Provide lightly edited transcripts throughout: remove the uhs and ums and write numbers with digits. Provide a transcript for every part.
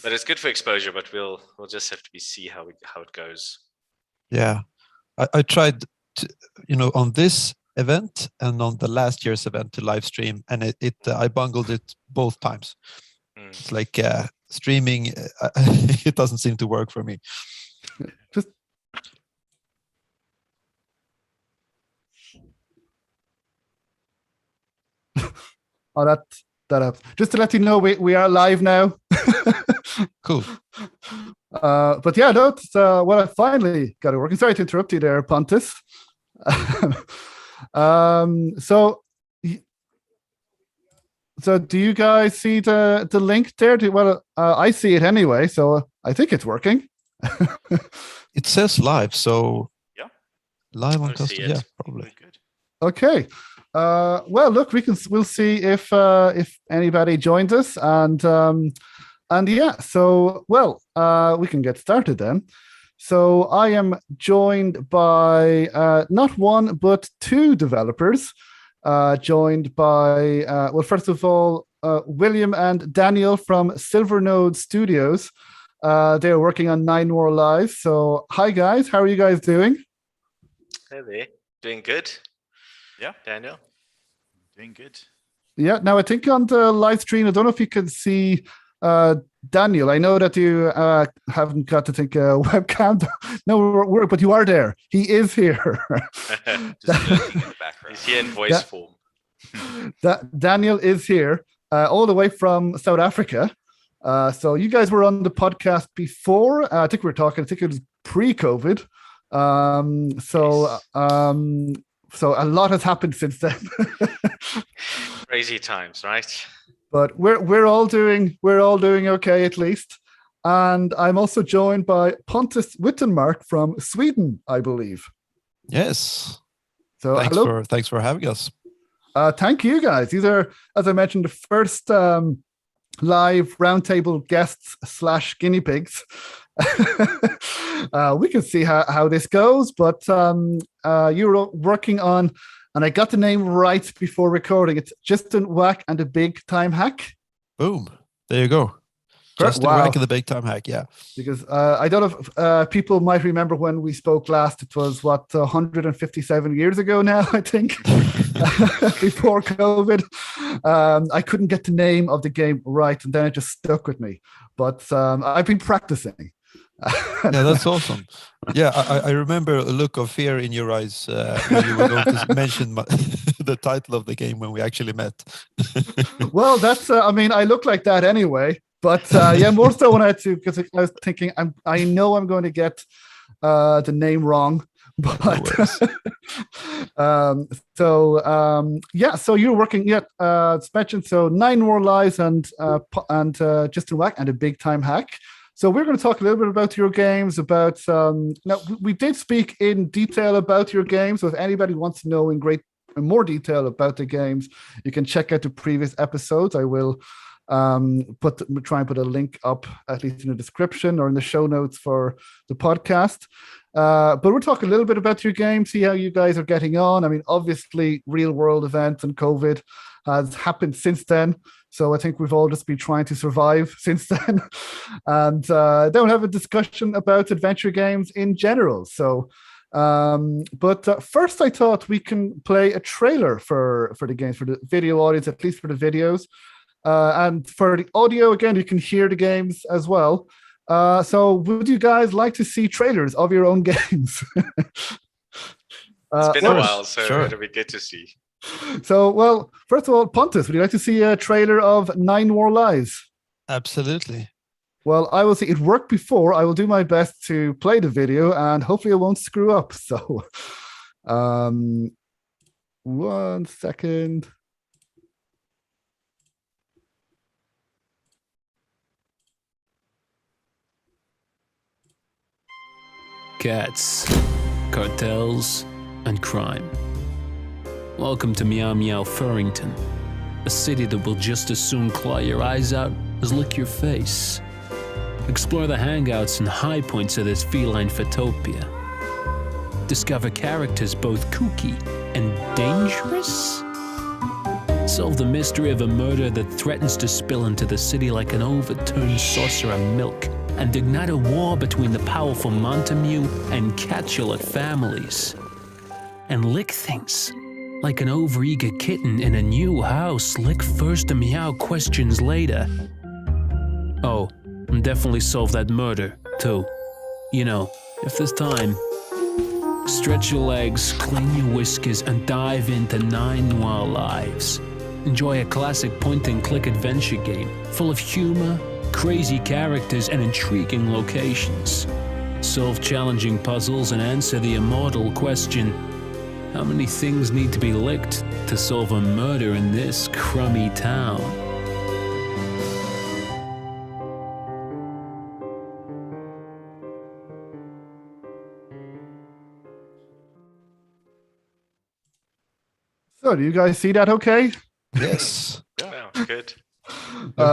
But it's good for exposure. But we'll just have to see how it goes. Yeah, I tried to, on this event and on the last year's event to live stream, and I bungled it both times. It's like streaming. It doesn't seem to work for me. Just that up. Just to let you know, we are live now. Cool. But yeah, no, it's, well, I finally got it working. Sorry to interrupt you there, Pontus. So do you guys see the link there? I see it anyway, so I think it's working. It says live, so yeah, live on custom. Yeah, probably. Good. Okay. Well, look, we'll see if anybody joins us, and yeah. So we can get started then. So I am joined by not one but two developers. Joined by first of all, William and Daniel from Silvernode Studios. They're working on Noir Live. So hi guys, how are you guys doing? Hey there, doing good. Yeah, Daniel, doing good. Yeah. Now I think on the live stream, I don't know if you can see Daniel. I know that you haven't got to think webcam. No, but you are there. He is here. Just lurking in the background. He's here in voice form. Daniel is here, all the way from South Africa. So you guys were on the podcast before. I think we were talking. I think it was pre-COVID. So a lot has happened since then. Crazy times, right? But we're all doing okay, at least. And I'm also joined by Pontus Wittenmark from Sweden, I believe. Yes. So thanks for having us. Thank you guys. These are, as I mentioned, the first live roundtable guests / guinea pigs. We can see how this goes, but you were working on, and I got the name right before recording. It's Justin Wack and the Big Time Hack. Boom. There you go. Justin Wack and the Big Time Hack, yeah. Because I don't know if people might remember when we spoke last. It was, 157 years ago now, I think, before COVID. I couldn't get the name of the game right, and then it just stuck with me. But I've been practicing. Yeah, that's awesome. Yeah, I remember a look of fear in your eyes when you were going to mention the title of the game when we actually met. Well, that's, I look like that anyway. But yeah, more so when I had to, because I was thinking, I know I'm going to get the name wrong. But so you're working, it's mentioned, so Noir Lives and Justin Wack and a Big Time Hack. So we're going to talk a little bit about your games, now we did speak in detail about your games. So if anybody wants to know in more detail about the games, you can check out the previous episodes. I will try and put a link up, at least in the description or in the show notes for the podcast. But we'll talk a little bit about your game, see how you guys are getting on. Obviously, real world events and COVID has happened since then. So I think we've all just been trying to survive since then. And don't have a discussion about adventure games in general. So, but first I thought we can play a trailer for the games, for the video audience, at least for the videos. And for the audio, again, you can hear the games as well. So would you guys like to see trailers of your own games? It's been a while, so sure. It'll be good to see. So, well, first of all, Pontus, would you like to see a trailer of Noir Lives? Absolutely. Well, I will see. It worked before. I will do my best to play the video, and hopefully I won't screw up. So, 1 second. Cats, cartels, and crime. Welcome to Meow Meow Furrington, a city that will just as soon claw your eyes out as lick your face. Explore the hangouts and high points of this feline photopia. Discover characters both kooky and dangerous. solve the mystery of a murder that threatens to spill into the city like an overturned saucer of milk, and ignite a war between the powerful Montague and Capulet families. And lick things. Like an overeager kitten in a new house, lick first and meow questions later. Oh, and definitely solve that murder, too. You know, if there's time. Stretch your legs, clean your whiskers, and dive into 9 Noir Lives. Enjoy a classic point-and-click adventure game full of humor, crazy characters, and intriguing locations. Solve challenging puzzles and answer the immortal question, how many things need to be licked to solve a murder in this crummy town? So, do you guys see that okay? Yes. Yeah, good.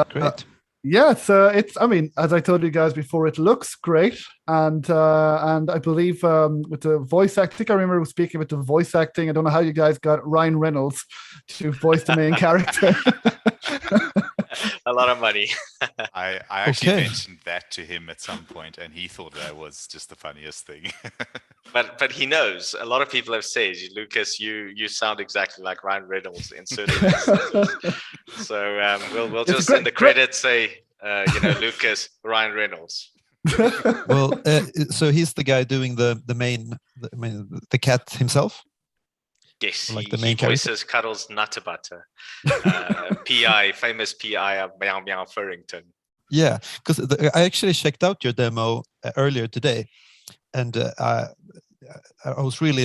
Great. Yeah, it's. I mean, as I told you guys before, it looks great, and I believe with the voice acting, I think I remember speaking with the voice acting. I don't know how you guys got Ryan Reynolds to voice the main character. A lot of money. I actually Okay. mentioned that to him at some point, and he thought that was just the funniest thing. But he knows. A lot of people have said, Lucas, you sound exactly like Ryan Reynolds in certain instances. So we'll It's just great- in the credits say, Lucas, Ryan Reynolds. Well, so he's the guy doing the cat himself. Yes, Like he, the main he character? voices Cuddles Nuttabutter, famous PI of Meow Meow Furrington. Yeah, because I actually checked out your demo earlier today, and I was really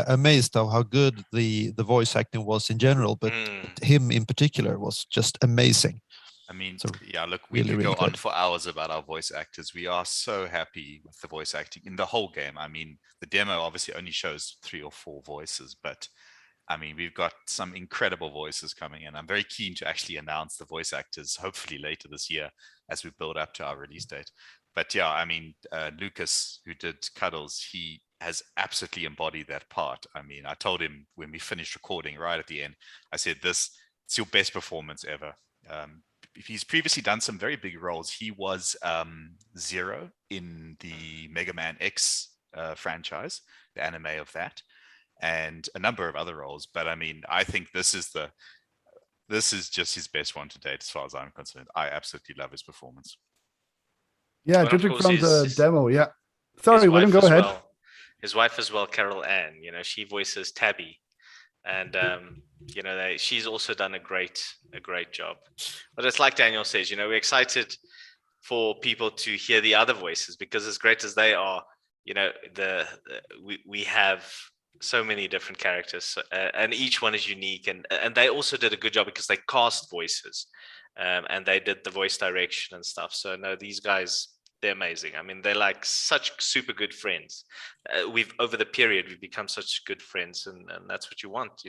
amazed of how good the voice acting was in general, but him in particular was just amazing. I mean, So, yeah, look, we really, could really go on good. for hours about our voice actors. We are so happy with the voice acting in the whole game. I mean, the demo obviously only shows 3 or 4 voices, but I mean, we've got some incredible voices coming in. I'm very keen to actually announce the voice actors, hopefully later this year, as we build up to our release date. But yeah, I mean, Lucas, who did Cuddles, he has absolutely embodied that part. I mean, I told him when we finished recording right at the end, I said, it's your best performance ever. He's previously done some very big roles. He was Zero in the Mega Man X franchise, the anime of that, and a number of other roles. But I mean, I think this is just his best one to date, as far as I'm concerned. I absolutely love his performance. Yeah, Well, of judging course, from the his- demo. Yeah. Sorry, His William, wife go as ahead. well- His wife as well, Carol Ann. She voices Tabby, and she's also done a great job. But it's like Daniel says, we're excited for people to hear the other voices, because as great as they are, we have so many different characters, and each one is unique, and they also did a good job because they cast voices, and they did the voice direction and stuff. So no, these guys, they're amazing. I mean, they're like such super good friends. Over the period, we've become such good friends, and that's what you want,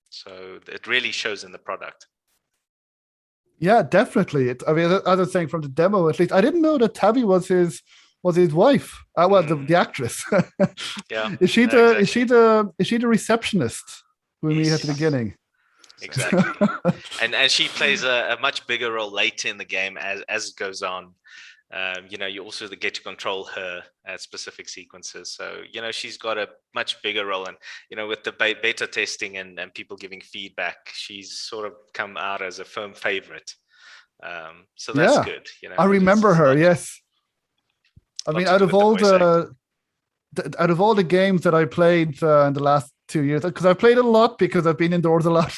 so it really shows in the product. Yeah, definitely. I mean, as I was saying, from the demo, at least, I didn't know that Tabby was his wife. Well, the actress. Yeah. Is she Exactly. is she the receptionist who we meet at the Yes. beginning? Exactly. and she plays a much bigger role later in the game as it goes on. You also get to control her at specific sequences. So, she's got a much bigger role. And, with the beta testing and people giving feedback, she's sort of come out as a firm favorite. So that's good. I remember her. Yes. I mean, out of all the games that I played in the last 2 years, because I played a lot because I've been indoors a lot,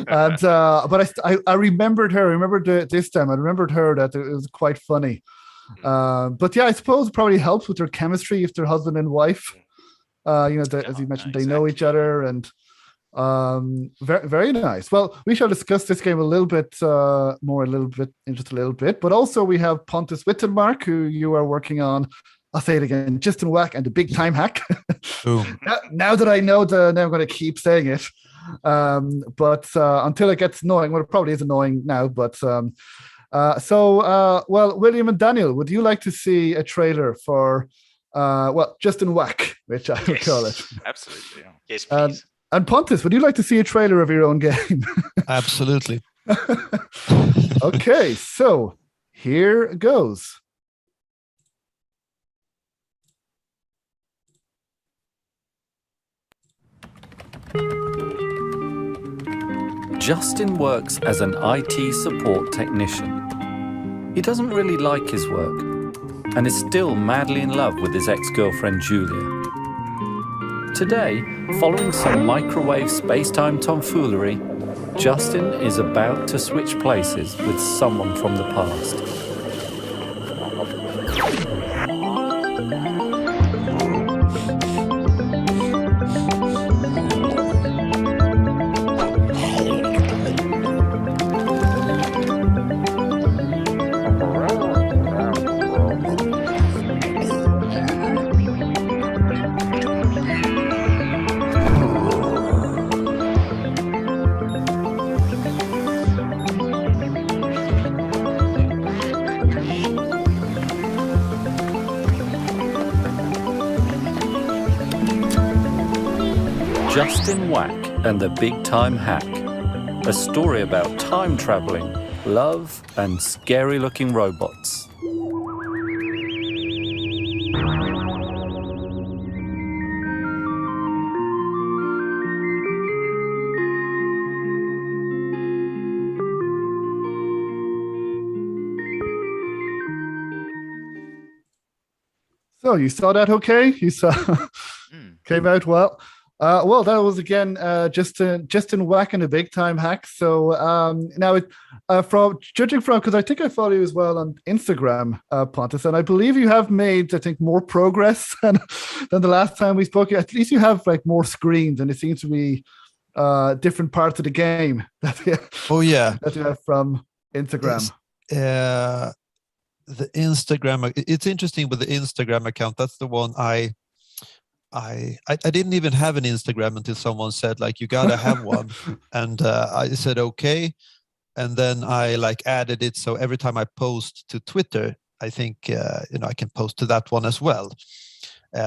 but I remembered her. I remembered this time. I remembered her that it was quite funny. But yeah, I suppose it probably helps with their chemistry if they're husband and wife. As you mentioned, they know each other, and very, very nice. Well, we shall discuss this game a little bit more, in just a little bit. But also we have Pontus Wittenmark, who you are working on. I'll say it again, Just and Whack and the Big Time Hack. now that I know now I'm going to keep saying it. But until it gets annoying, well, it probably is annoying now. But well, William and Daniel, would you like to see a trailer for Just and Whack, which I would call it? Absolutely. Yeah. Yes, please. And Pontus, would you like to see a trailer of your own game? Absolutely. Okay, so here goes. Justin works as an IT support technician. He doesn't really like his work and is still madly in love with his ex-girlfriend Julia. Today, following some microwave space-time tomfoolery, Justin is about to switch places with someone from the past. Justin Wack and the Big Time Hack, a story about time traveling, love, and scary-looking robots. So you saw that, okay? You saw came out well. Well, that was again Justin Wack and a Big Time Hack. So now, from judging from, because I think I follow you as well on Instagram, Pontus, and I believe you have made, I think, more progress than the last time we spoke. At least you have like more screens, and it seems to be different parts of the game that you have from Instagram. The Instagram. It's interesting with the Instagram account. That's the one I didn't even have an Instagram until someone said like you gotta have one, and I said okay, and then I like added it. So every time I post to Twitter, I think I can post to that one as well.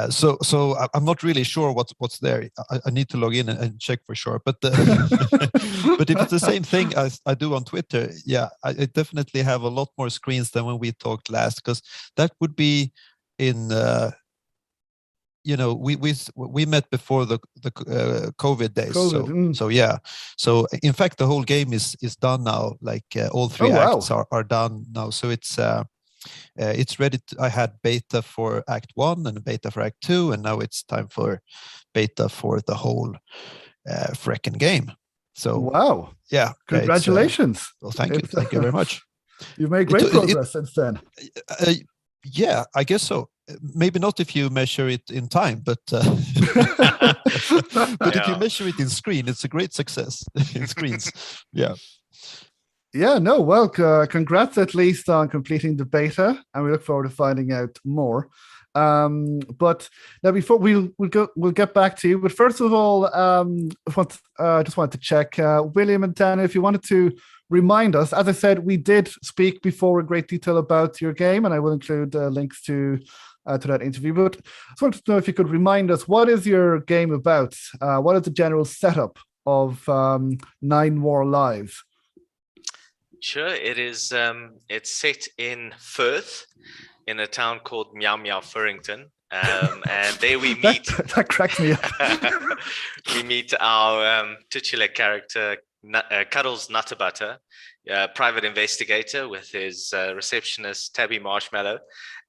So I'm not really sure what's there. I need to log in and check for sure. But but if it's the same thing as I do on Twitter, yeah, I definitely have a lot more screens than when we talked last, because that would be in. We met before the COVID days. So yeah. So in fact, the whole game is done now. Like all three acts are done now. So it's ready. I had beta for Act 1 and beta for Act 2, and now it's time for beta for the whole frickin' game. So wow. Yeah. Congratulations. Well, thank you very much. You've made great progress since then. Yeah, I guess so. Maybe not if you measure it in time, but but if you measure it in screen, it's a great success in screens. Yeah. Yeah, no, well, congrats at least on completing the beta, and we look forward to finding out more. But now, before we'll get back to you. But first of all, I just wanted to check, William and Dana, if you wanted to remind us. As I said, we did speak before in great detail about your game, and I will include links to that interview. But I just wanted to know if you could remind us, what is your game about? What is the general setup of 9 More Lives? Sure, it is. It's set in Firth, in a town called Meow Meow Furrington, and there we meet. that cracked me up. We meet our titular character, Cuddles Nutterbutter, private investigator, with his receptionist Tabby Marshmallow,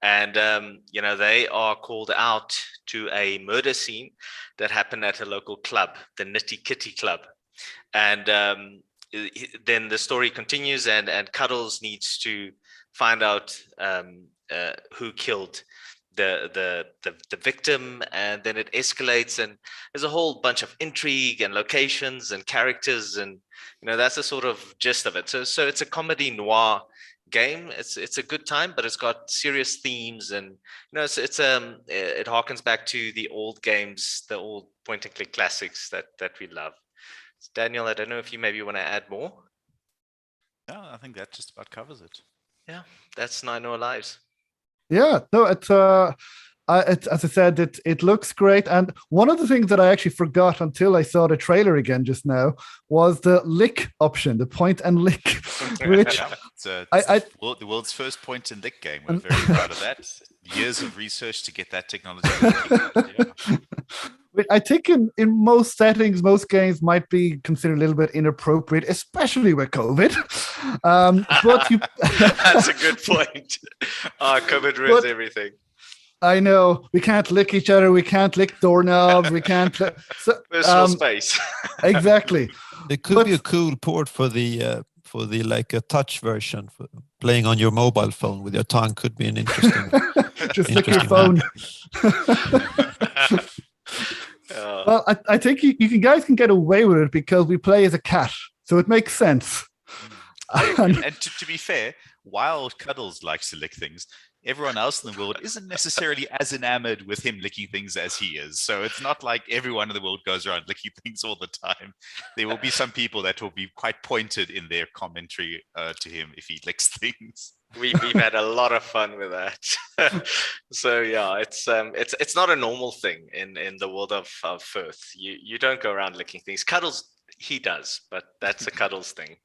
and they are called out to a murder scene that happened at a local club, the Nitty Kitty Club, and then the story continues, and Cuddles needs to find out who killed the victim, and then it escalates, and there's a whole bunch of intrigue and locations and characters, and that's the sort of gist of it. So it's a comedy noir game. It's a good time, but it's got serious themes, and it harkens back to the old games, the old point and click classics that we love. Daniel, I don't know if you maybe want to add more. No, I think that just about covers it. Yeah, that's 9 More Lives. Yeah, no, it's As I said, it looks great. And one of the things that I actually forgot until I saw the trailer again just now was the lick option, the point and lick, which it's the world's first point and lick game. We're very proud of that. Years of research to get that technology working. I think in most settings, most games might be considered a little bit inappropriate, especially with COVID. But that's a good point. COVID ruins everything. I know we can't lick each other. We can't lick doorknobs. We can't. Personal space. Exactly. It could be a cool port for the like a touch version for playing on your mobile phone with your tongue. Could be an interesting. Just lick your phone. Well, I think you guys can get away with it because we play as a cat, so it makes sense. And to be fair, while Cuddles likes to lick things, everyone else in the world isn't necessarily as enamored with him licking things as he is. So it's not like everyone in the world goes around licking things all the time. There will be some people that will be quite pointed in their commentary to him if he licks things. We've had a lot of fun with that. So yeah, it's not a normal thing in the world of Firth. You don't go around licking things. Cuddles, he does, but that's a Cuddles thing.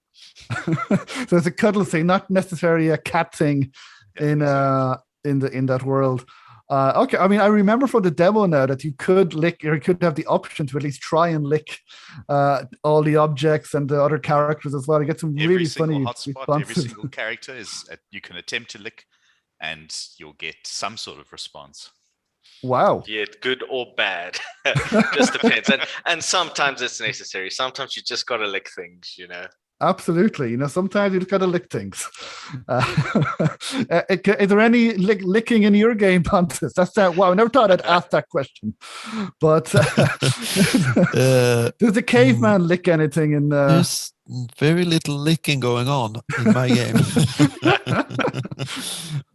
So it's a Cuddles thing, not necessarily a cat thing. In that world. Okay, I mean, I remember from the demo now that you could lick, or you could have the option to at least try and lick all the objects and the other characters as well. You get some really funny responses. Every single character you can attempt to lick, and you'll get some sort of response. Wow. Yeah, good or bad. Just depends. And sometimes it's necessary. Sometimes you just got to lick things, Absolutely. Sometimes you just got to lick things. Is there any licking in your game, Pontus? Wow, I never thought I'd ask that question. But does the caveman lick anything in There's very little licking going on in my game.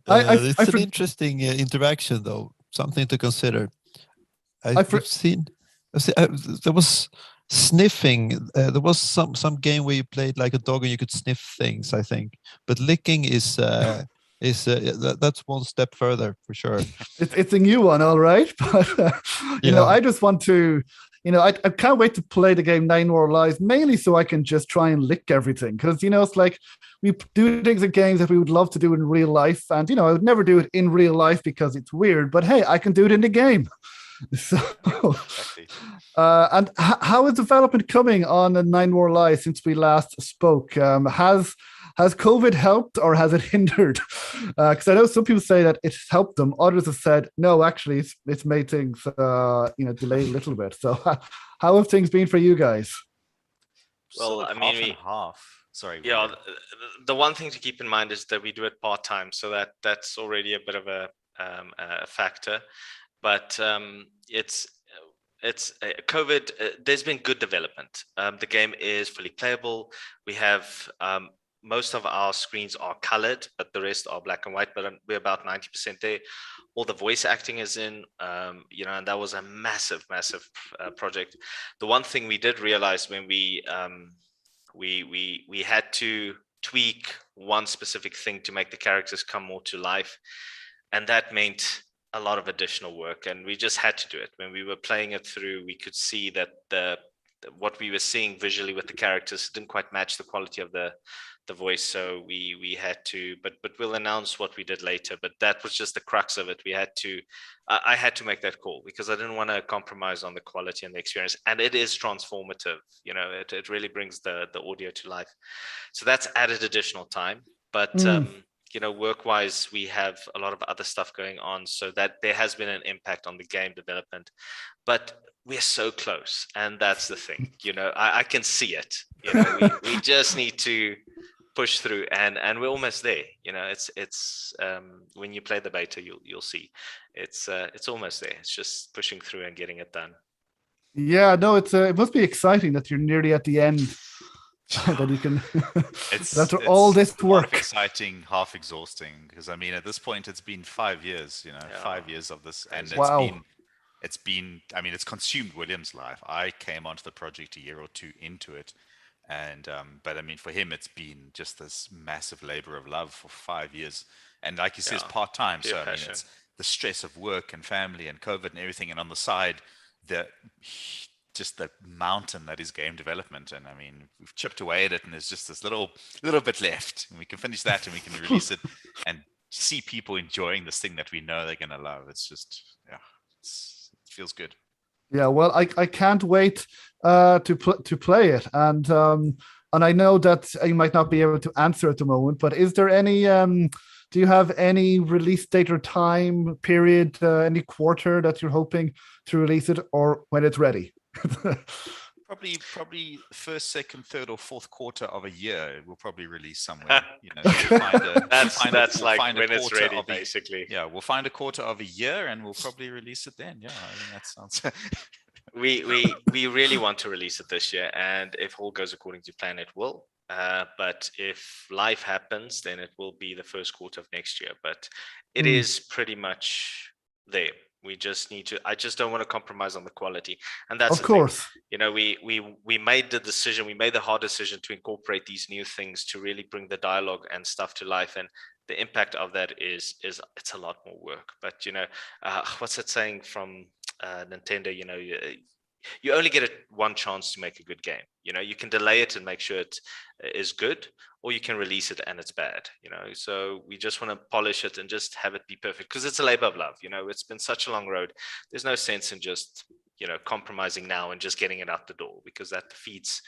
It's an interesting interaction, though. Something to consider. I've seen there was sniffing. There was some game where you played like a dog and you could sniff things, I think. But licking is that's one step further for sure. It's a new one, all right. But I just want to. I can't wait to play the game Nine More Lives, mainly so I can just try and lick everything. Because, it's like we do things in games that we would love to do in real life. And, I would never do it in real life because it's weird. But hey, I can do it in the game. So, and how is development coming on Nine More Lives since we last spoke? Has COVID helped or has it hindered? Because I know some people say that it's helped them. Others have said, no, actually, it's made things delay a little bit. So how have things been for you guys? Well, sort of half and half. Sorry. Yeah, the one thing to keep in mind is that we do it part-time. So that's already a bit of a factor. But it's COVID. There's been good development. The game is fully playable. We have most of our screens are colored, but the rest are black and white. But we're about 90% there. All the voice acting is in, and that was a massive project. The one thing we did realize when we had to tweak one specific thing to make the characters come more to life, and that meant a lot of additional work, and we just had to do it. When we were playing it through, we could see that what we were seeing visually with the characters didn't quite match the quality of the voice, so we had to, but we'll announce what we did later. But that was just the crux of it. I had to make that call because I didn't want to compromise on the quality and the experience, and it is transformative. It really brings the audio to life, so that's added additional time. But work-wise, we have a lot of other stuff going on, so that there has been an impact on the game development. But we're so close, and that's the thing. I can see it. We just need to push through, and we're almost there. It's when you play the beta, you'll see it's almost there. It's just pushing through and getting it done. Yeah, no, it must be exciting that you're nearly at the end. That you can after all this work, half exciting, half exhausting, because at this point it's been 5 years 5 years of this, and it's been it's consumed William's life. I came onto the project a year or two into it, and but for him it's been just this massive labor of love for 5 years, and like you said, it's part-time, so the stress of work and family and COVID and everything, and on the side, just the mountain that is game development. And I mean, we've chipped away at it, and there's just this little bit left, and we can finish that, and we can release it, and see people enjoying this thing that we know they're going to love. It's just, yeah, it feels good. Yeah, well, I can't wait to play it, and I know that you might not be able to answer at the moment, but is there any? Do you have any release date or time period, any quarter that you're hoping to release it, or when it's ready? Probably first, second, third, or fourth quarter of a year. We'll probably release somewhere. You know, that's like when it's ready, basically. Yeah, we'll find a quarter of a year, and we'll probably release it then. Yeah, I mean, that sounds. We really want to release it this year, and if all goes according to plan, it will. But if life happens, then it will be the first quarter of next year. But it is pretty much there. We just need to. I just don't want to compromise on the quality, and that's of course. Thing. You know, we made the decision. We made the hard decision to incorporate these new things to really bring the dialogue and stuff to life, and the impact of that is it's a lot more work. But you know, what's that saying from Nintendo? You know, you only get one chance to make a good game. You know, you can delay it and make sure it is good, or you can release it and it's bad. You know, so we just want to polish it and just have it be perfect, because it's a labor of love. You know, it's been such a long road. There's no sense in just, you know, compromising now and just getting it out the door, because that defeats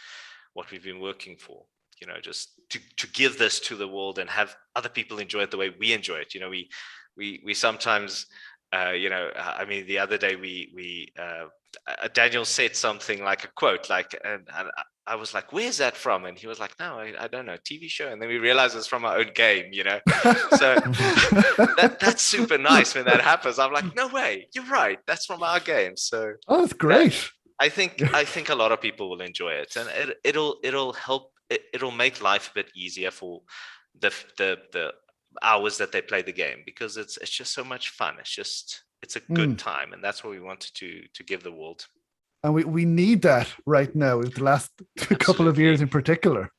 what we've been working for. You know, just to give this to the world and have other people enjoy it the way we enjoy it. You know, we sometimes, you know, I mean, the other day Daniel said something like a quote, like, and I was like, "Where's that from?" And he was like, "No, I don't know, TV show." And then we realized it's from our own game, you know. So that's super nice when that happens. I'm like, "No way, you're right. That's from our game." So that's great. I think a lot of people will enjoy it, and it'll help. It'll make life a bit easier for the hours that they play the game, because it's just so much fun. It's a good time, and that's what we wanted to give the world. And we need that right now, with the last couple of years in particular.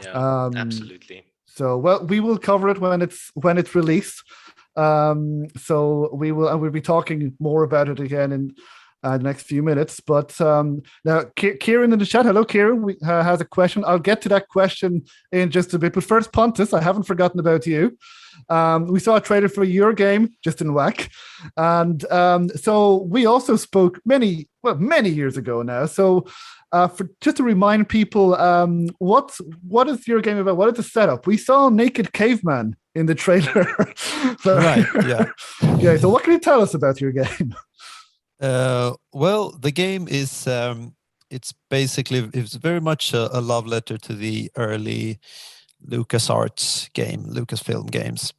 Yeah, absolutely. So, well, we will cover it when it's released. So we'll be talking more about it again in the next few minutes. But now, Kieran in the chat. Hello, Kieran. Has a question. I'll get to that question in just a bit. But first, Pontus, I haven't forgotten about you. We saw a trailer for your game, Just in Whack, and so we also spoke many years ago now. So, just to remind people, what is your game about? What is the setup? We saw Naked Caveman in the trailer. Right. Yeah. Yeah. So, what can you tell us about your game? Well, the game is it's very much a love letter to the early LucasArts game, Lucasfilm games.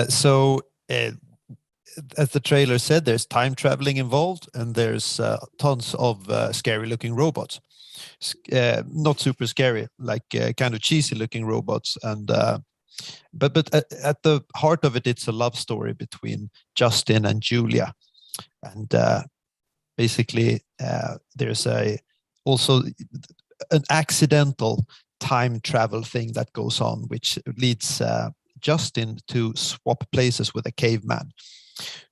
So as the trailer said, there's time traveling involved, and there's tons of scary looking robots. Not super scary, like kind of cheesy looking robots. And but at the heart of it, it's a love story between Justin and Julia. And basically there's also an accidental time travel thing that goes on, which leads Justin to swap places with a caveman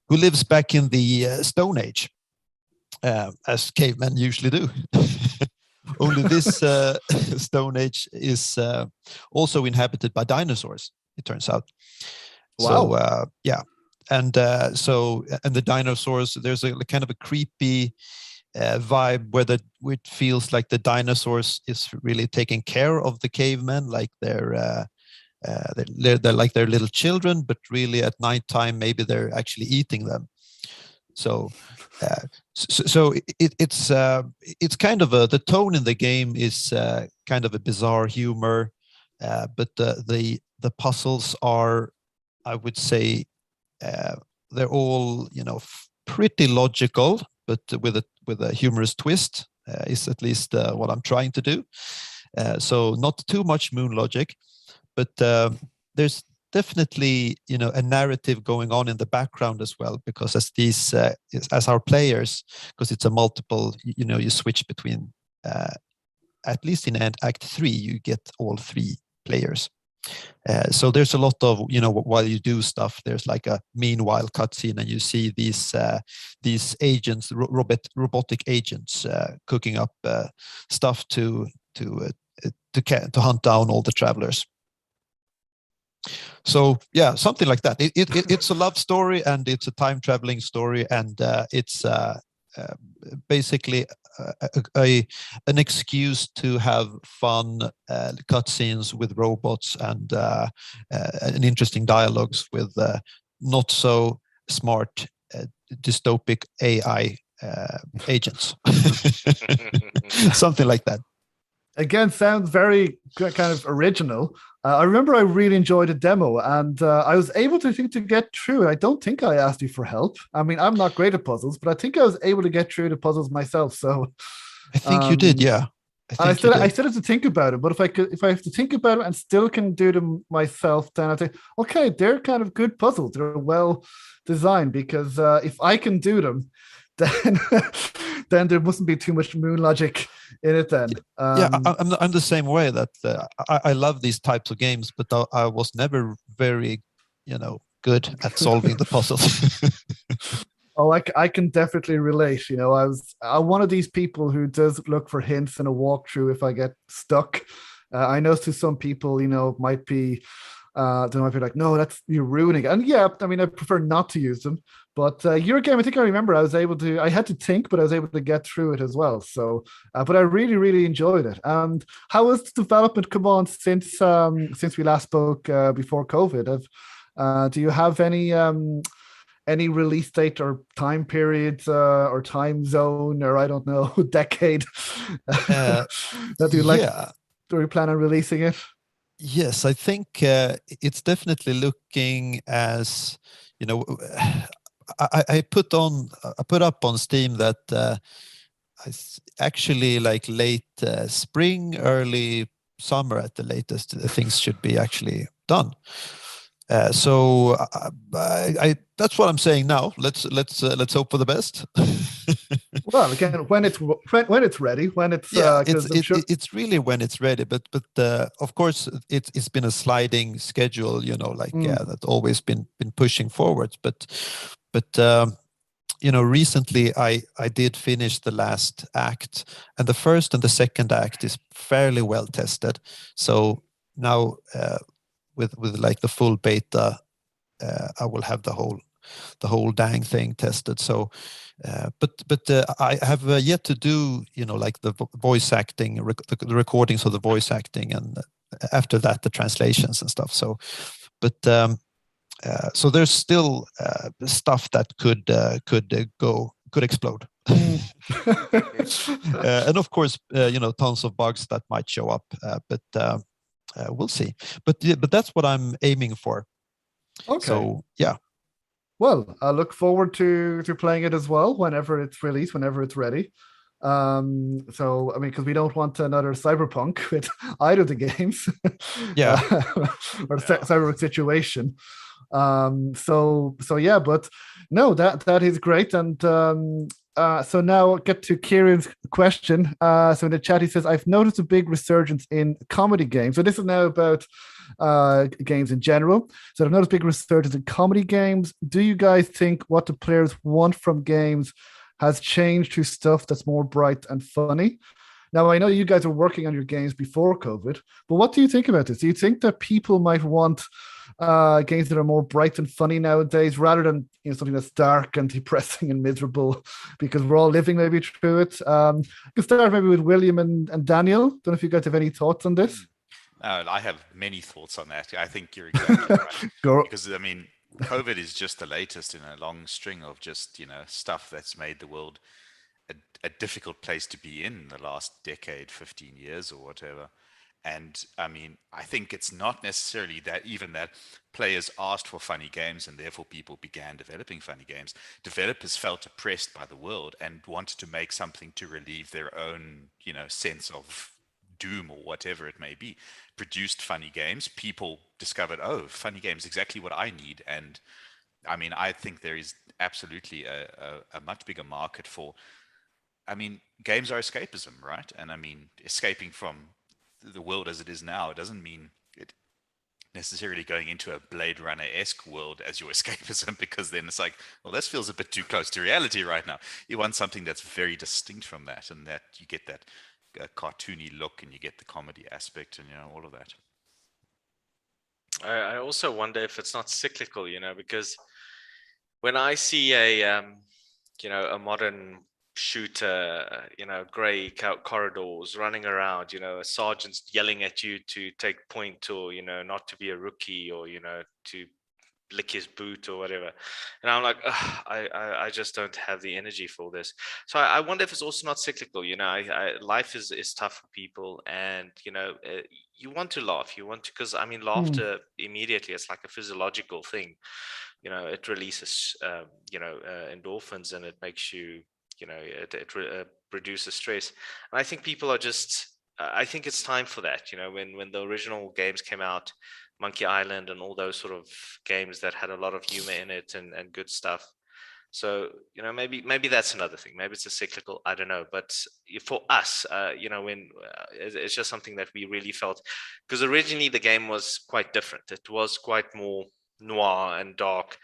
who lives back in the Stone Age, as cavemen usually do. Only this Stone Age is also inhabited by dinosaurs, it turns out. Wow. So yeah. And and the dinosaurs, there's a kind of a creepy vibe where it feels like the dinosaurs is really taking care of the cavemen, like they're like their little children, but really at nighttime maybe they're actually eating them. So it's kind of the tone in the game is kind of a bizarre humor, but the puzzles are, I would say, they're all, you know, pretty logical, but with a humorous twist, is at least what I'm trying to do. So not too much moon logic, but there's definitely, you know, a narrative going on in the background as well, because as our players, because it's a multiple, you know, you switch between, at least in Act 3, you get all 3 players. So there's a lot of, while you do stuff, there's like a meanwhile cutscene, and you see these agents, robotic agents, cooking up stuff to hunt down all the travelers. So yeah, something like that. It's a love story, and it's a time traveling story, and it's basically an excuse to have fun cutscenes with robots, and an interesting dialogues with not so smart dystopic AI agents. Something like that. Again, sounds very kind of original. I remember I really enjoyed the demo, and I was able to get through it. I don't think I asked you for help. I mean, I'm not great at puzzles, but I think I was able to get through the puzzles myself. So I think you did, yeah. I still have to think about it. But if I have to think about it and still can do them myself, then I think, okay, they're kind of good puzzles. They're well designed, because if I can do them, then then there mustn't be too much moon logic in it. Then I'm the same way. That I love these types of games, but I was never very good at solving the puzzles. Oh, I can definitely relate. I'm one of these people who does look for hints in a walkthrough if I get stuck. I know to some people, might be they might be like, no, you're ruining it. And yeah, I mean, I prefer not to use them. But your game, I think I remember, I had to think, but I was able to get through it as well. So, but I really, really enjoyed it. And how has the development come on since we last spoke before COVID? Do you have any release date or time period or time zone, or I don't know, decade that you like? Yeah. Do you plan on releasing it? Yes, I think it's definitely looking as, I put up on Steam that actually like late spring, early summer at the latest, things should be actually done. So that's what I'm saying now. Let's hope for the best. Well, again, when it's ready, it's really when it's ready. But of course it's been a sliding schedule. That's always been pushing forwards. But recently I did finish the last act, and the first and the second act is fairly well tested. So now with like the full beta, I will have the whole dang thing tested. So, but I have yet to do like the voice acting, the recordings of the voice acting, and after that the translations and stuff. So, but so there's still stuff that could explode. And of course, tons of bugs that might show up, but we'll see. But that's what I'm aiming for. Okay. So yeah. Well, I look forward to playing it as well whenever it's released, whenever it's ready. So I mean, because we don't want another Cyberpunk with either the games. Yeah. Or Cyberpunk situation. So yeah, but no, that is great. And so now I'll get to Kieran's question. So in the chat he says, I've noticed a big resurgence in comedy games. So this is now about games in general. So I've noticed big resurgence in comedy games. Do you guys think what the players want from games has changed to stuff that's more bright and funny? Now, I know you guys are working on your games before COVID, but what do you think about this? Do you think that people might want games that are more bright and funny nowadays, rather than something that's dark and depressing and miserable, because we're all living maybe through it? I can start maybe with William and Daniel. Don't know if you guys have any thoughts on this. I have many thoughts on that. I think you're exactly right. Because I mean, COVID is just the latest in a long string of just stuff that's made the world a difficult place to be in the last decade, 15 years or whatever. And I mean, I think it's not necessarily that players asked for funny games and therefore people began developing funny games. Developers felt oppressed by the world and wanted to make something to relieve their own, sense of doom or whatever it may be. Produced funny games. People discovered, oh, funny games, exactly what I need. And I mean, I think there is absolutely a much bigger market for, games are escapism, right? And I mean, escaping from the world as it is now, it doesn't mean necessarily going into a Blade Runner-esque world as your escapism, because then it's like, well, this feels a bit too close to reality right now. You want something that's very distinct from that, and that you get that cartoony look, and you get the comedy aspect, and all of that. I also wonder if it's not cyclical, because when I see a modern shooter, gray corridors running around, a sergeant's yelling at you to take point, or not to be a rookie, or to lick his boot or whatever, and I'm like, I just don't have the energy for this. So I wonder if it's also not cyclical. Life is tough for people, and you want to laugh, because laughter immediately, it's like a physiological thing. It releases endorphins, and it makes you it reduces stress. And I think people are just I think it's time for that. When the original games came out, Monkey Island and all those sort of games that had a lot of humor in it and good stuff. So maybe that's another thing. Maybe it's a cyclical. I don't know. But for us, when it's just something that we really felt, because originally the game was quite different. It was quite more noir and dark.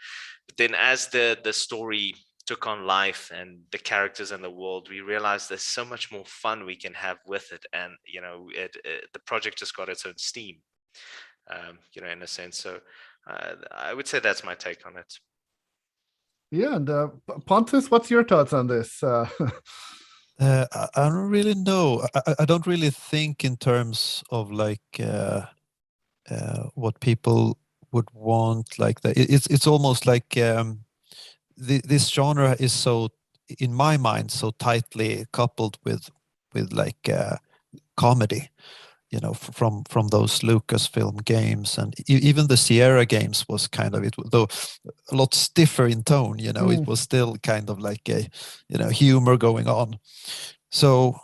But then as the story took on life and the characters and the world, we realized there's so much more fun we can have with it, and the project just got its own steam. In a sense. So I would say that's my take on it. Yeah, and Pontus, what's your thoughts on this? I don't really know. I don't really think in terms of like what people would want like that. It's almost like this genre is so, in my mind, so tightly coupled with like comedy. From those Lucasfilm games, and even the Sierra games was kind of, though a lot stiffer in tone. It was still kind of like a humor going on. So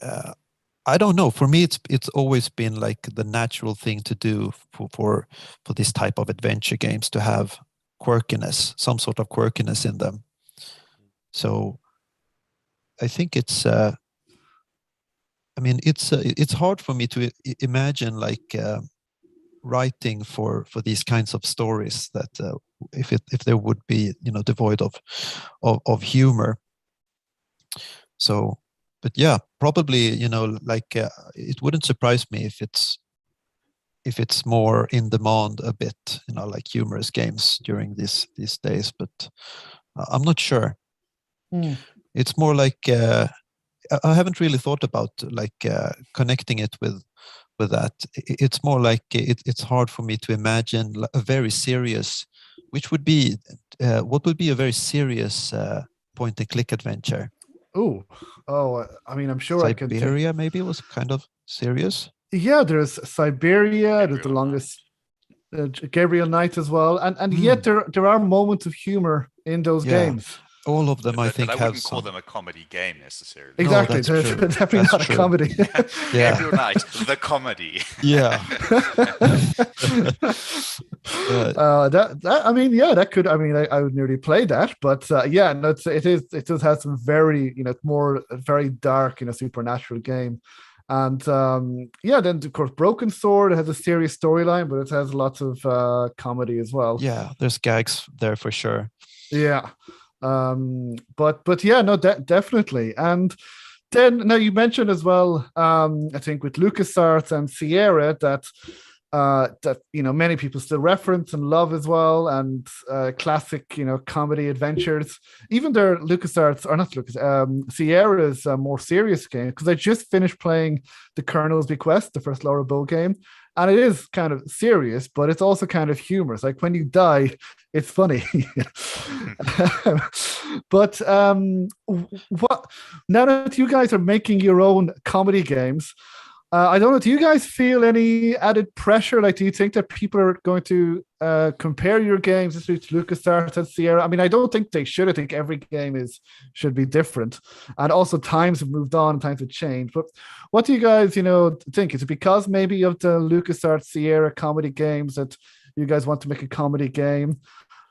I don't know. For me, it's always been like the natural thing to do for this type of adventure games, to have quirkiness, some sort of quirkiness in them. So I think it's. It's hard for me to imagine like writing for these kinds of stories that if there would be devoid of humor. So, but yeah, probably like it wouldn't surprise me if it's more in demand a bit, like humorous games during these days. But I'm not sure. It's more like. I haven't really thought about like connecting it with that. It's more like it's hard for me to imagine a very serious, which would be what would be a very serious point and click adventure. I'm sure Siberia maybe was kind of serious. Yeah, there's Siberia. There's the longest Gabriel Knight as well, and yet there are moments of humor in those games. All of them, but I think, I have wouldn't call them a comedy game necessarily. Exactly, they're definitely not a comedy. Gabriel Knight, the comedy. Yeah. That could. I would nearly play that, but it does have some very, more very dark, supernatural game. And then of course Broken Sword has a serious storyline, but it has lots of comedy as well. Yeah, there's gags there for sure. Yeah. Definitely. And then now you mentioned as well, I think with LucasArts and Sierra that many people still reference and love as well, and classic comedy adventures. Even their Sierra's more serious game, because I just finished playing The Colonel's Bequest, the first Laura Bow game, and it is kind of serious, but it's also kind of humorous. Like when you die, it's funny. But what now that you guys are making your own comedy games, I don't know, do you guys feel any added pressure? Like, do you think that people are going to compare your games to LucasArts and Sierra? I don't think they should. I think every game should be different. And also times have moved on, times have changed. But what do you guys, think? Is it because maybe of the LucasArts Sierra comedy games that you guys want to make a comedy game?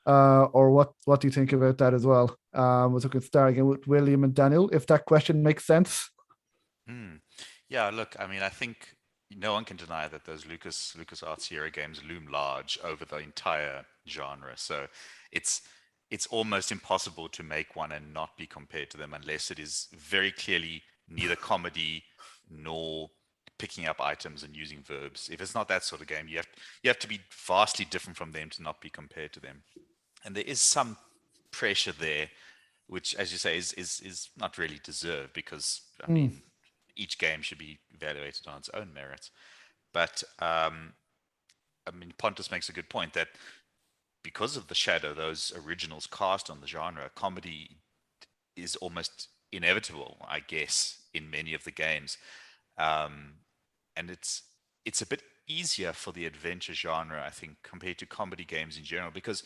Or what do you think about that as well? We could start again with William and Daniel, if that question makes sense. Yeah, look, I think no one can deny that those LucasArts Sierra games loom large over the entire genre. So it's almost impossible to make one and not be compared to them unless it is very clearly neither comedy nor picking up items and using verbs. If it's not that sort of game, you have to be vastly different from them to not be compared to them. And there is some pressure there, which, as you say, is not really deserved, because I mean, each game should be evaluated on its own merits. But I mean, Pontus makes a good point that because of the shadow those originals cast on the genre, comedy is almost inevitable, I guess, in many of the games. And it's a bit easier for the adventure genre, I think, compared to comedy games in general, because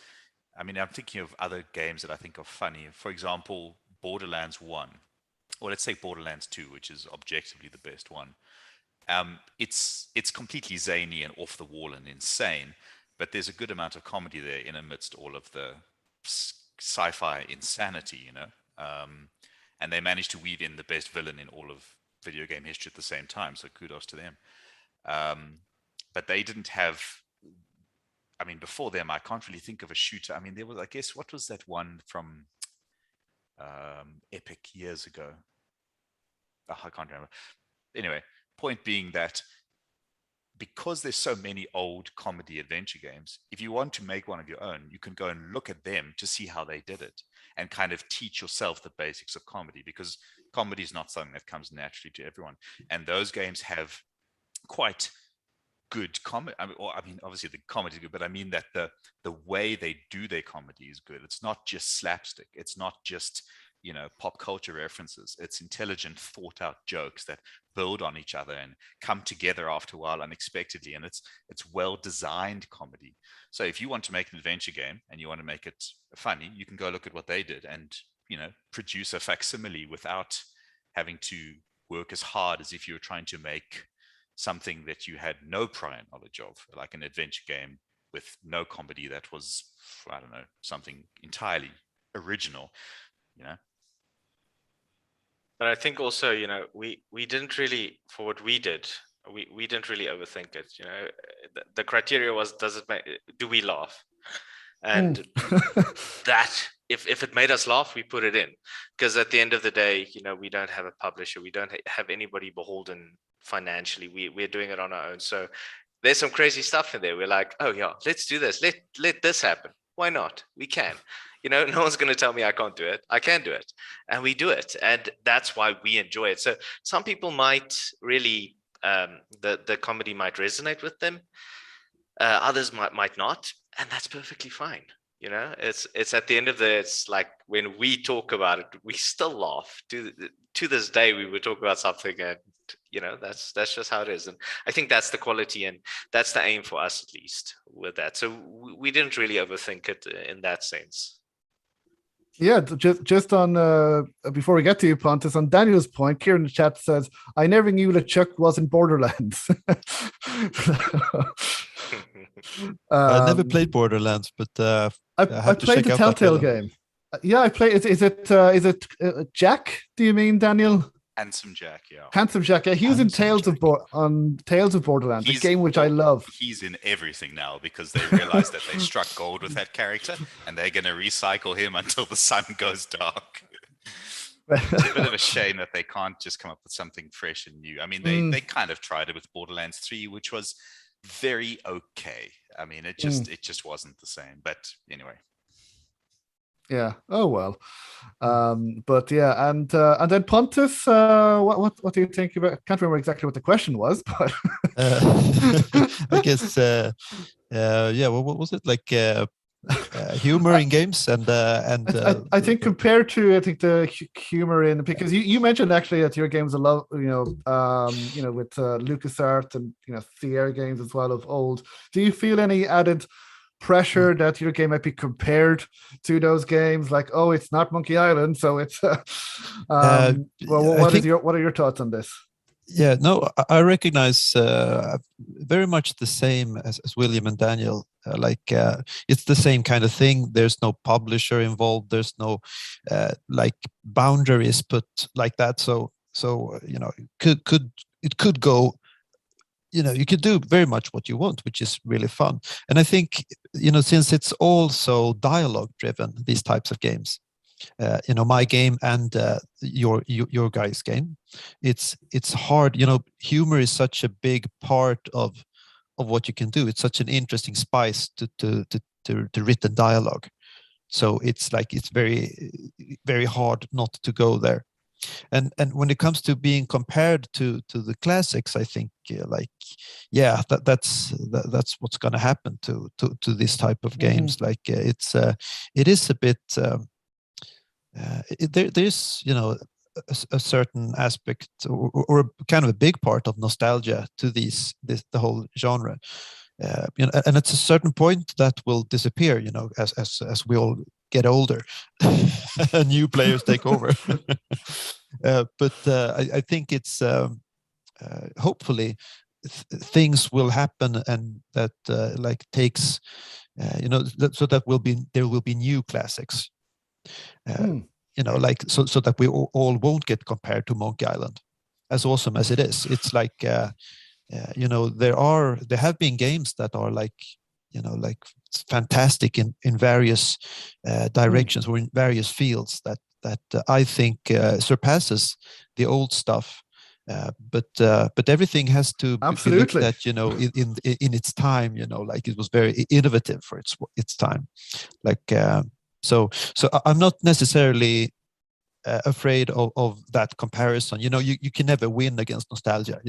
I mean, I'm thinking of other games that I think are funny. For example, Borderlands 1, or let's say Borderlands 2, which is objectively the best one. It's completely zany and off the wall and insane, but there's a good amount of comedy there in amidst all of the sci-fi insanity, you know. And they managed to weave in the best villain in all of video game history at the same time, so kudos to them. But they didn't have, I mean, before them, I can't really think of a shooter. I mean, there was, I guess, what was that one from Epic years ago? Oh, I can't remember. Anyway, point being that because there's so many old comedy adventure games, if you want to make one of your own, you can go and look at them to see how they did it and kind of teach yourself the basics of comedy, because comedy is not something that comes naturally to everyone. And those games have quite good comedy. I mean, obviously the comedy is good, but I mean that the way they do their comedy is good. It's not just slapstick. It's not just, you know, pop culture references. It's intelligent, thought out jokes that build on each other and come together after a while unexpectedly. And it's well designed comedy. So if you want to make an adventure game and you want to make it funny, you can go look at what they did and, you know, produce a facsimile without having to work as hard as if you were trying to make something that you had no prior knowledge of, like an adventure game with no comedy that was, I don't know, something entirely original, you know. But I think also, you know, we didn't really, for what we did, we didn't really overthink it. You know, the criteria was, do we laugh? And that, if it made us laugh, we put it in. Because at the end of the day, you know, we don't have a publisher, we don't have anybody beholden financially. We're doing it on our own. So there's some crazy stuff in there. We're like, oh yeah, let's do this. Let this happen. Why not? We can. You know, no one's going to tell me I can't do it. I can do it. And we do it. And that's why we enjoy it. So some people might really, the comedy might resonate with them. Others might not. And that's perfectly fine. You know, it's at the end of the, it's like when we talk about it, we still laugh. To this day, we would talk about something and, you know, that's just how it is. And I think that's the quality, and that's the aim for us, at least, with that. So we didn't really overthink it in that sense. Yeah, just on before we get to you, Pontus, on Daniel's point, Kieran in the chat says, I never knew that Chuck was in Borderlands. I never played Borderlands, but I played the Telltale game. Yeah, I played. Is it Jack? Do you mean Daniel? Handsome Jack, yeah. Handsome Jack. Yeah, he was in Tales of Borderlands, a game which I love. He's in everything now because they realized that they struck gold with that character, and they're going to recycle him until the sun goes dark. It's a bit of a shame that they can't just come up with something fresh and new. I mean, they kind of tried it with Borderlands 3, which was very okay. I mean, it just wasn't the same. But anyway. Yeah. Oh well. But yeah, and then Pontus, what do you think about? I can't remember exactly what the question was, but I guess yeah. What was it like? Humor in games and I think compared to the humor in, because you mentioned actually that your games a lot, with LucasArts and Sierra games as well of old. Do you feel any added pressure that your game might be compared to those games, like, oh, it's not Monkey Island, so it's well, what are your thoughts on this? Yeah, no, I recognize very much the same as William and Daniel. It's the same kind of thing. There's no publisher involved. There's no like boundaries put like that. So it could go you can do very much what you want, which is really fun. And I think, since it's also dialogue driven, these types of games, my game and your guys' game, it's hard. Humor is such a big part of what you can do. It's such an interesting spice to written dialogue. So it's very, very hard not to go there. And when it comes to being compared to the classics, I think that's what's going to happen to this type of games. Like it is a bit there's a certain aspect or kind of a big part of nostalgia to the whole genre. And at a certain point that will disappear, as we all get older and new players take over. But I think it's hopefully things will happen, and that takes so that there will be new classics. So that we all won't get compared to Monkey Island, as awesome as it is. It's like there have been games that are fantastic in various directions or in various fields that I think surpasses the old stuff. But everything has to be looked at, in its time. It was very innovative for its time. So I'm not necessarily afraid of that comparison. You can never win against nostalgia.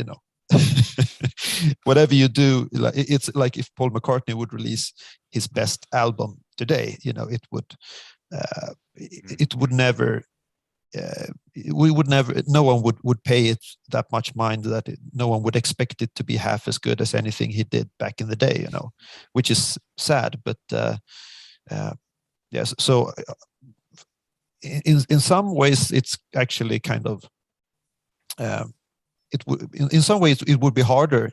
Whatever you do, it's like if Paul McCartney would release his best album today, it would never. No one would pay it that much mind. No one would expect it to be half as good as anything he did back in the day. Which is sad, but yes. So in some ways, it's actually kind of. In some ways it would be harder,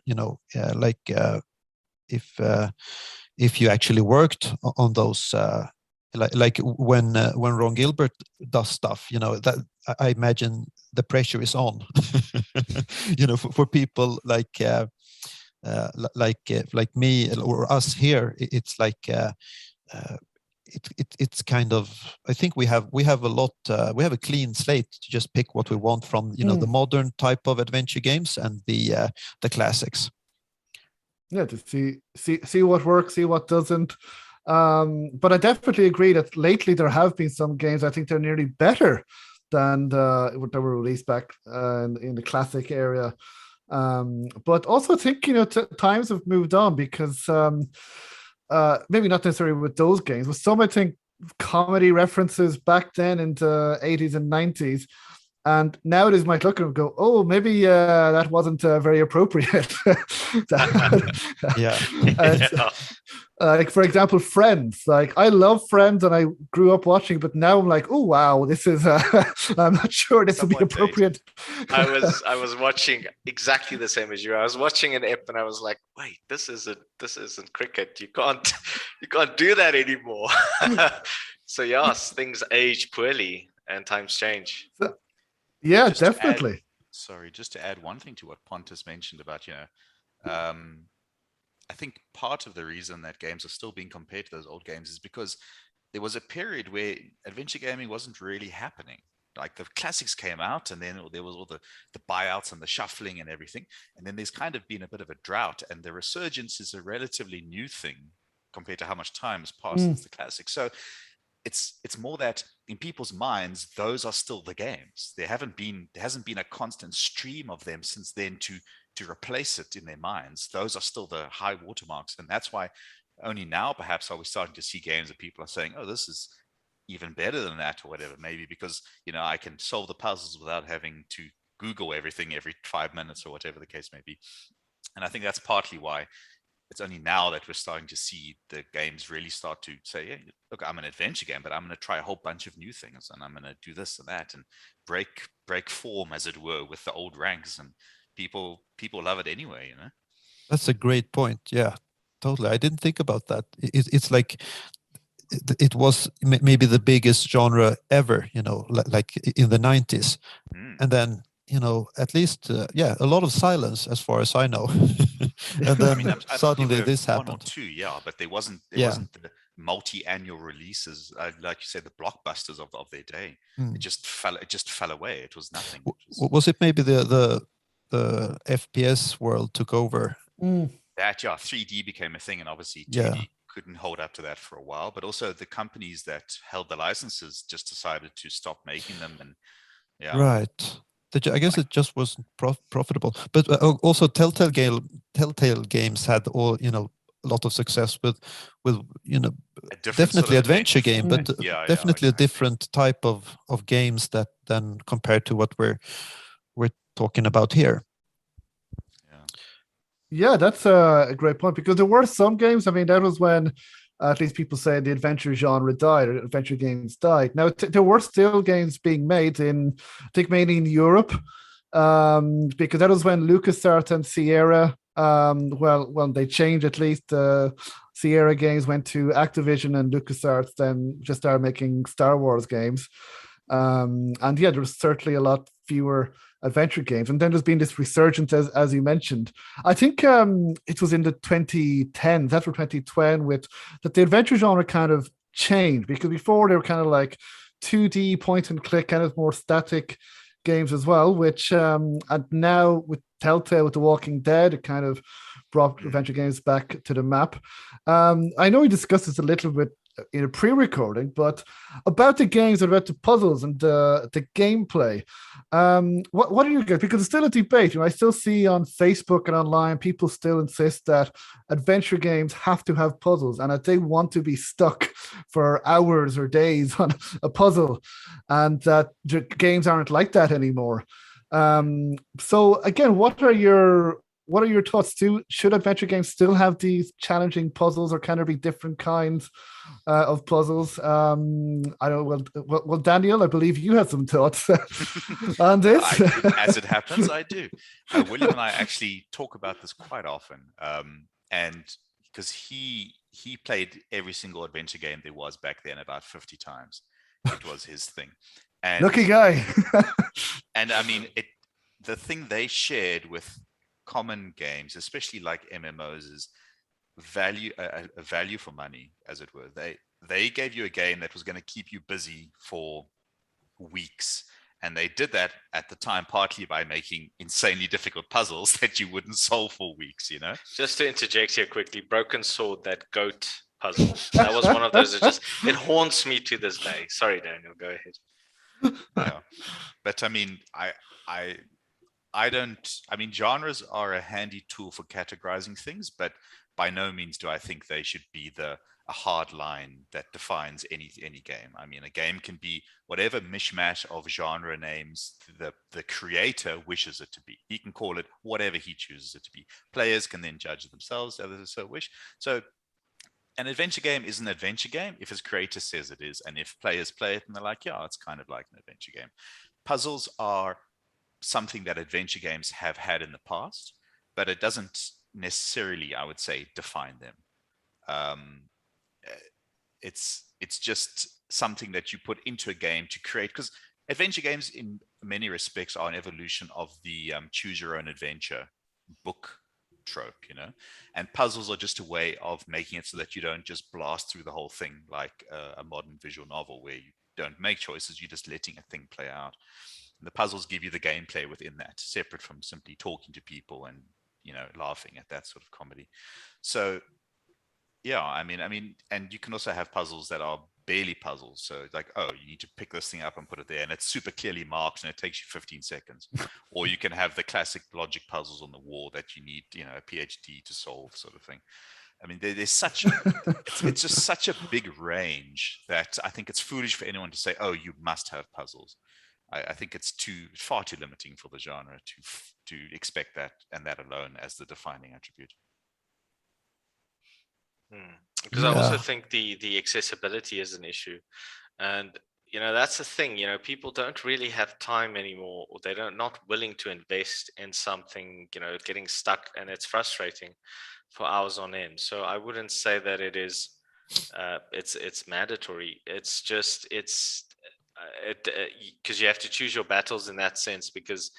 if you actually worked on those, like when Ron Gilbert does stuff, that I imagine the pressure is on, for people like me or us here. It's it's kind of, I think we have a lot, we have a clean slate to just pick what we want from the modern type of adventure games and the classics. Yeah, to see what works, see what doesn't. But I definitely agree that lately there have been some games I think they're nearly better than what they were released back in the classic area. But also I think times have moved on, because maybe not necessarily with those games, but some, I think, comedy references back then in the 80s and 90s. And nowadays might look and go, oh, maybe that wasn't very appropriate. Yeah. Like, for example, Friends. Like, I love Friends and I grew up watching, but now I'm like, oh, wow, this is, I'm not sure this would be appropriate. I was watching exactly the same as you. I was watching an ep and I was like, wait, this isn't cricket. You can't do that anymore. So yes, things age poorly and times change. Yeah, definitely. Just to add one thing to what Pontus mentioned about, I think part of the reason that games are still being compared to those old games is because there was a period where adventure gaming wasn't really happening. Like the classics came out, and then there was all the buyouts and the shuffling and everything. And then there's kind of been a bit of a drought, and the resurgence is a relatively new thing compared to how much time has passed since the classics. So it's more that in people's minds, those are still the games. There hasn't been a constant stream of them since then to replace it in their minds. Those are still the high watermarks, and that's why only now perhaps are we starting to see games that people are saying, oh, this is even better than that, or whatever. Maybe because I can solve the puzzles without having to Google everything every 5 minutes or whatever the case may be. And I think that's partly why it's only now that we're starting to see the games really start to say, yeah, look, I'm an adventure game, but I'm going to try a whole bunch of new things, and I'm going to do this and that, and break form, as it were, with the old ranks. And people love it anyway, That's a great point. Yeah, totally. I didn't think about that. It's like it was maybe the biggest genre ever, like in the 90s. And then at least a lot of silence as far as I know. And then suddenly this one or happened. two, but there wasn't the multi-annual releases, like you say, the blockbusters of their day. It just fell away. It was nothing. Was it maybe the FPS world took over? That 3D became a thing, and obviously 2D couldn't hold up to that for a while. But also the companies that held the licenses just decided to stop making them, and right. I guess it just wasn't profitable. But also Telltale games had a lot of success with definitely adventure game, but definitely a different type of games than compared to what we're talking about here. Yeah, that's a great point, because there were some games. I mean, that was when at least people say the adventure genre died, or adventure games died. Now, there were still games being made I think mainly in Europe, because that was when LucasArts and Sierra, well, they changed at least. Sierra games went to Activision, and LucasArts then just started making Star Wars games. And there was certainly a lot fewer adventure games, and then there's been this resurgence, as you mentioned. I think it was in the 2010s, after 2010, that the adventure genre kind of changed, because before they were kind of like 2D point and click, kind of more static games as well, which and now with Telltale, with The Walking Dead, it kind of brought adventure games back to the map. I know we discussed this a little bit in a pre-recording, but about the games, about the puzzles and the gameplay, what are your guys? Because it's still a debate. I still see on Facebook and online people still insist that adventure games have to have puzzles, and that they want to be stuck for hours or days on a puzzle, and that games aren't like that anymore. So again, what are your thoughts? Should adventure games still have these challenging puzzles, or can there be different kinds of puzzles? I don't know. Well, Daniel, I believe you have some thoughts on this. As it happens, I do. William and I actually talk about this quite often, and because he played every single adventure game there was back then about 50 times. It was his thing. And, lucky guy. And I mean, the thing they shared with common games, especially like MMOs, is a value for money, as it were. They gave you a game that was going to keep you busy for weeks, and they did that at the time partly by making insanely difficult puzzles that you wouldn't solve for weeks. Just to interject here quickly, Broken Sword, that goat puzzle, that was one of those that it haunts me to this day. Sorry, Daniel, go ahead. But I mean, I mean, genres are a handy tool for categorizing things, but by no means do I think they should be a hard line that defines any game. I mean, a game can be whatever mishmash of genre names the creator wishes it to be. He can call it whatever he chooses it to be. Players can then judge it themselves, others so wish. So an adventure game is an adventure game if its creator says it is, and if players play it and they're like, it's kind of like an adventure game. Puzzles are something that adventure games have had in the past, but it doesn't necessarily, I would say, define them. It's just something that you put into a game to create, because adventure games in many respects are an evolution of the choose your own adventure book trope, and puzzles are just a way of making it so that you don't just blast through the whole thing like a modern visual novel where you don't make choices, you're just letting a thing play out. And the puzzles give you the gameplay within that, separate from simply talking to people and laughing at that sort of comedy. So I mean, and you can also have puzzles that are barely puzzles. So it's like, you need to pick this thing up and put it there, and it's super clearly marked and it takes you 15 seconds. Or you can have the classic logic puzzles on the wall that you need, a PhD to solve, sort of thing. I mean, there's such it's just such a big range that I think it's foolish for anyone to say, you must have puzzles. I think it's far too limiting for the genre to expect that, and that alone, as the defining attribute. Because I also think the accessibility is an issue, and that's the thing. People don't really have time anymore, or they're not willing to invest in something. Getting stuck, and it's frustrating for hours on end. So I wouldn't say that it is. It's mandatory. It's just because you have to choose your battles in that sense, because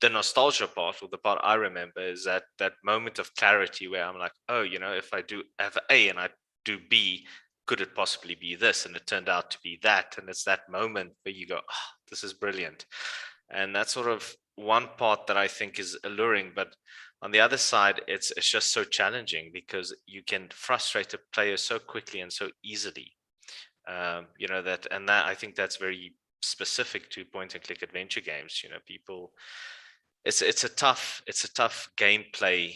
the nostalgia part, or the part I remember, is that moment of clarity where I'm like, oh, if I do have A and I do B, could it possibly be this? And it turned out to be that. And it's that moment where you go, oh, this is brilliant. And that's sort of one part that I think is alluring. But on the other side, it's just so challenging, because you can frustrate a player so quickly and so easily. That I think that's very specific to point and click adventure games. People, it's a tough gameplay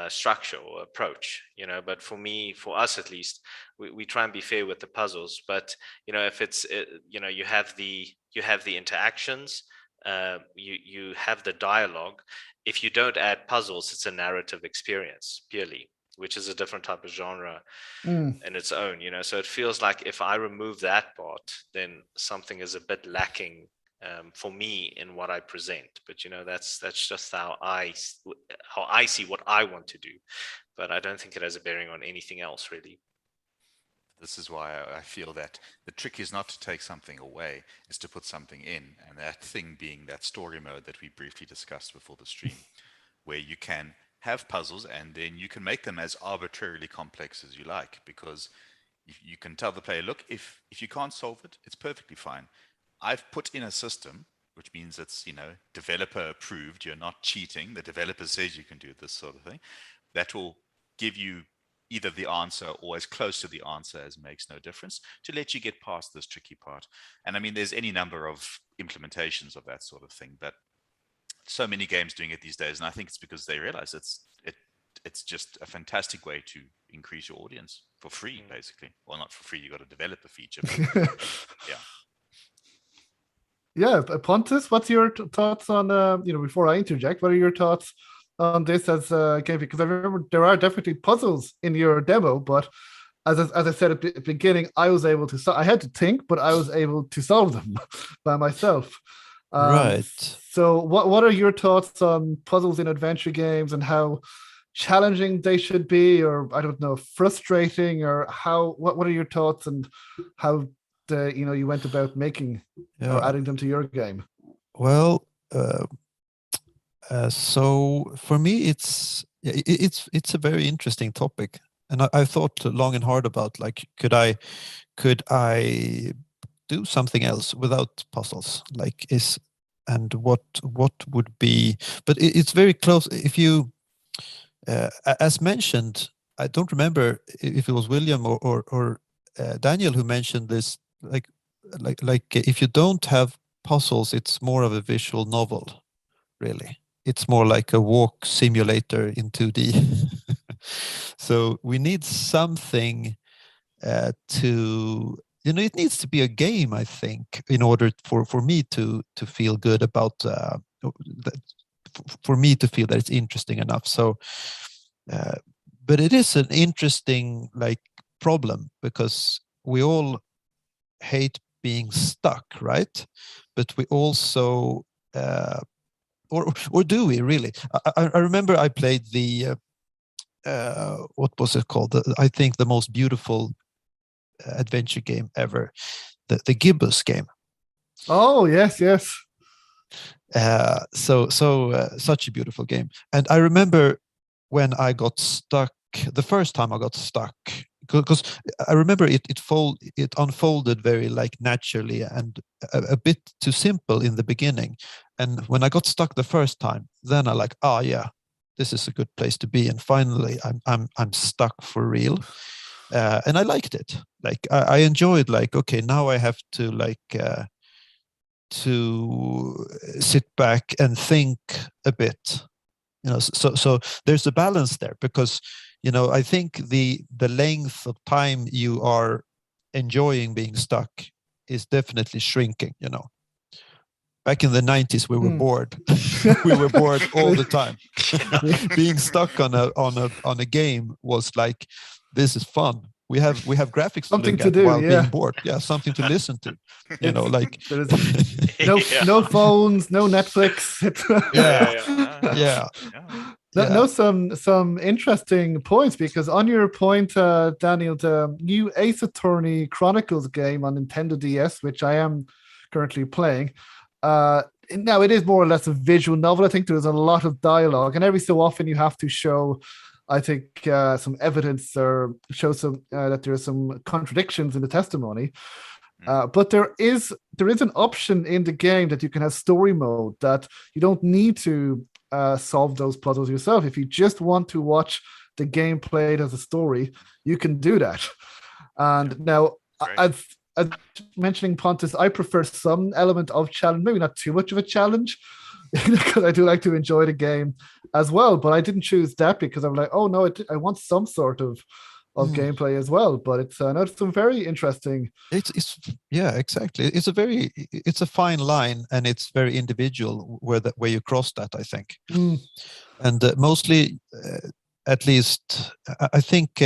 structure or approach, but for us at least, we try and be fair with the puzzles. But if it's you have the interactions, you have the dialogue. If you don't add puzzles, it's a narrative experience purely, which is a different type of genre in its own. So it feels like if I remove that part, then something is a bit lacking for me in what I present. But that's just how I see what I want to do. But I don't think it has a bearing on anything else, really. This is why I feel that the trick is not to take something away, is to put something in. And that thing being that story mode that we briefly discussed before the stream, where you can have puzzles and then you can make them as arbitrarily complex as you like, because you can tell the player, look, if you can't solve it, it's perfectly fine. I've put in a system, which means it's, developer approved. You're not cheating. The developer says you can do this sort of thing. That will give you either the answer or as close to the answer as makes no difference, to let you get past this tricky part. And I mean, there's any number of implementations of that sort of thing, but so many games doing it these days. And I think it's because they realize it's just a fantastic way to increase your audience for free, basically. Well, not for free. You got to develop the feature. But yeah. Yeah, Pontus, what's your thoughts on, before I interject, what are your thoughts on this as a game? Because I remember there are definitely puzzles in your demo, but as I said at the beginning, I had to think, but I was able to solve them by myself. Right. So what are your thoughts on puzzles in adventure games, and how challenging they should be, or I don't know, frustrating, or what are your thoughts, and how you went about making or adding them to your game? Well, so for me, it's a very interesting topic, and I thought long and hard about, like, could I do something else without puzzles, and what would be, but it's very close. If you, as mentioned, I don't remember if it was William or Daniel who mentioned this. Like if you don't have puzzles, it's more of a visual novel, really. It's more like a walk simulator in 2D. So we need something to, it needs to be a game, I think, in order for me to feel good about, for me to feel that it's interesting enough. So, but it is an interesting problem, because we all hate being stuck, right? But we also, or do we really? I remember I played the what was it called? I think the most beautiful adventure game ever, the Gibbous game. Oh yes. So such a beautiful game. And I remember when I got stuck the first time I got stuck, because I remember it unfolded very naturally and a bit too simple in the beginning. And when I got stuck the first time, then I yeah, this is a good place to be. And finally, I'm stuck for real. And I liked it. I enjoyed okay, now I have to to sit back and think a bit. So there's a balance there, because I think the length of time you are enjoying being stuck is definitely shrinking. Back in the 90s, we were bored. We were bored all the time. Being stuck on a game was this is fun. We have graphics something to look to at do, while yeah. being bored. Yeah, something to listen to. No phones, no Netflix. Yeah. No, some interesting points, because on your point, Daniel, the new Ace Attorney Chronicles game on Nintendo DS, which I am currently playing, now it is more or less a visual novel. I think there's a lot of dialogue, and every so often you have to show, I think, some evidence or show some that there are some contradictions in the testimony. But there is an option in the game that you can have story mode, that you don't need to solve those puzzles yourself. If you just want to watch the game played as a story, you can do that. And now, as mentioning Pontus, I prefer some element of challenge, maybe not too much of a challenge, because I do like to enjoy the game as well. But I didn't choose that because I'm like, oh no, I want some sort of gameplay as well. But it's some very interesting. It's yeah, exactly. It's a fine line, and it's very individual where you cross that, I think. And mostly, at least, I think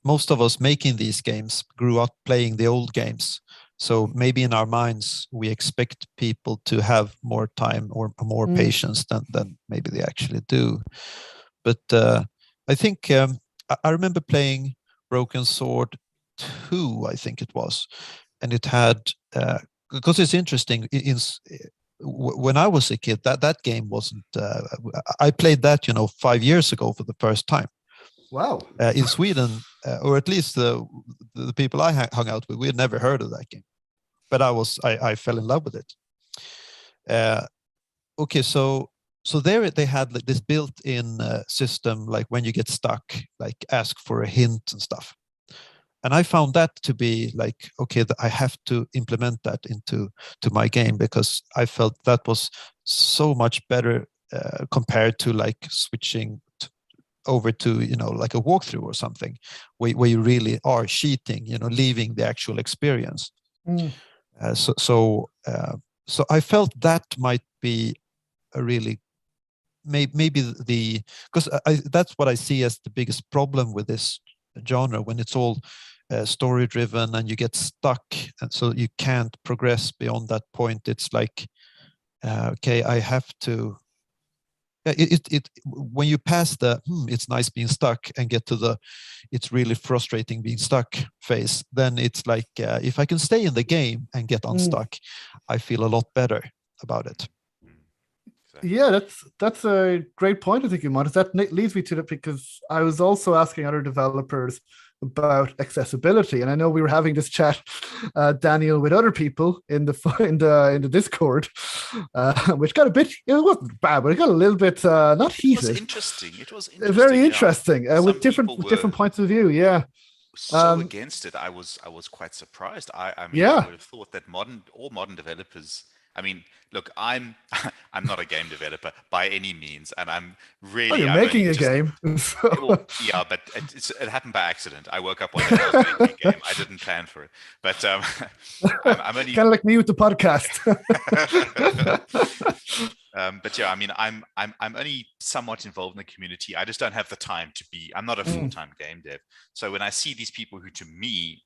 most of us making these games grew up playing the old games. So maybe in our minds we expect people to have more time or more patience than maybe they actually do. But I think I remember playing Broken Sword 2, I think it was, and it had because it's interesting. When I was a kid, that game wasn't. I played that 5 years ago for the first time. Wow! In Sweden, or at least the people I hung out with, we had never heard of that game, but I fell in love with it. Okay, so there they had like this built-in system, like when you get stuck, like ask for a hint and stuff. And I found that to be like, okay, I have to implement that into my game, because I felt that was so much better compared to like switching over to like a walkthrough or something where you really are cheating, leaving the actual experience. So I felt that might be a really maybe because that's what I see as the biggest problem with this genre, when it's all story driven and you get stuck, and so you can't progress beyond that point. It's like okay, I have to when you pass the it's nice being stuck and get to the it's really frustrating being stuck phase, then it's like if I can stay in the game and get unstuck, I feel a lot better about it. Yeah, that's a great point, I think, Montes. That leads me to that, because I was also asking other developers about accessibility, and I know we were having this chat, Daniel, with other people in the Discord, which got a bit. It wasn't bad, but it got a little bit not heated. It was interesting. Very interesting, with different points of view. Yeah. So against it, I was quite surprised. I mean, I would have thought that all modern developers. I mean, look, I'm not a game developer by any means, and I'm really. Oh, you're making a game. Well, yeah, but it happened by accident. I woke up one day and I was making a game. I didn't plan for it, but I'm only kind of like me with the podcast. But yeah, I mean, I'm only somewhat involved in the community. I just don't have the time to be. I'm not a full-time game dev. So when I see these people who, to me,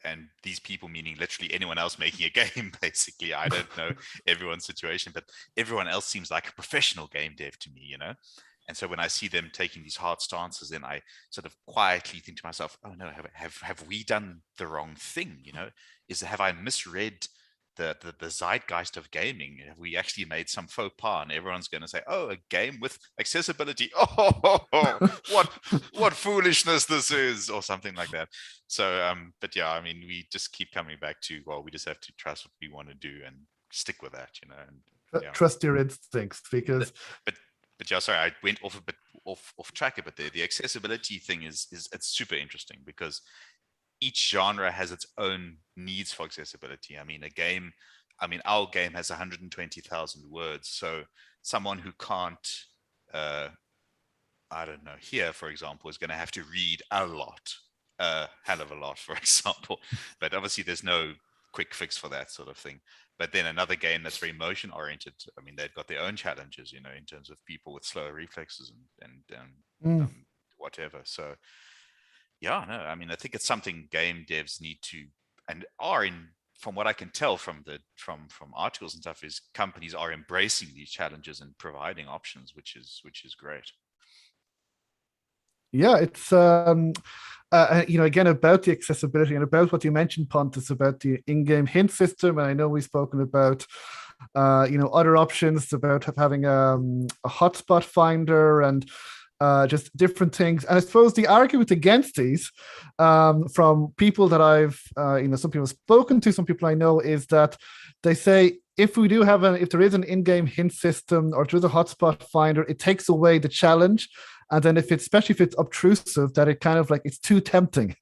and these people meaning literally anyone else making a game, basically, I don't know everyone's situation, but everyone else seems like a professional game dev to me, And so when I see them taking these hard stances, then I sort of quietly think to myself, oh no, have we done the wrong thing? Have I misread the zeitgeist of gaming? Have we actually made some faux pas? And everyone's going to say, oh, a game with accessibility. Oh, what foolishness this is, or something like that. So, but yeah, I mean, we just keep coming back to, well, we just have to trust what we want to do and stick with that, And, trust your instincts, because. But yeah, sorry, I went off a bit off track a bit there. The accessibility thing is it's super interesting, because each genre has its own needs for accessibility. I mean, our game has 120,000 words. So someone who can't, I don't know, here, for example, is going to have to read a lot, a hell of a lot, for example. But obviously there's no quick fix for that sort of thing. But then another game that's very motion oriented, I mean, they've got their own challenges, in terms of people with slower reflexes and whatever. So yeah, no, I mean, I think it's something game devs need to and are in from what I can tell from articles and stuff, is companies are embracing these challenges and providing options, which is great. Yeah, it's again, about the accessibility and about what you mentioned, Pontus, about the in-game hint system. And I know we've spoken about other options, about having a hotspot finder and just different things. And I suppose the argument against these, from people that I've some people have spoken to, some people I know, is that they say if there is an in-game hint system or there's a hotspot finder, it takes away the challenge. And then especially if it's obtrusive, that it kind of like it's too tempting,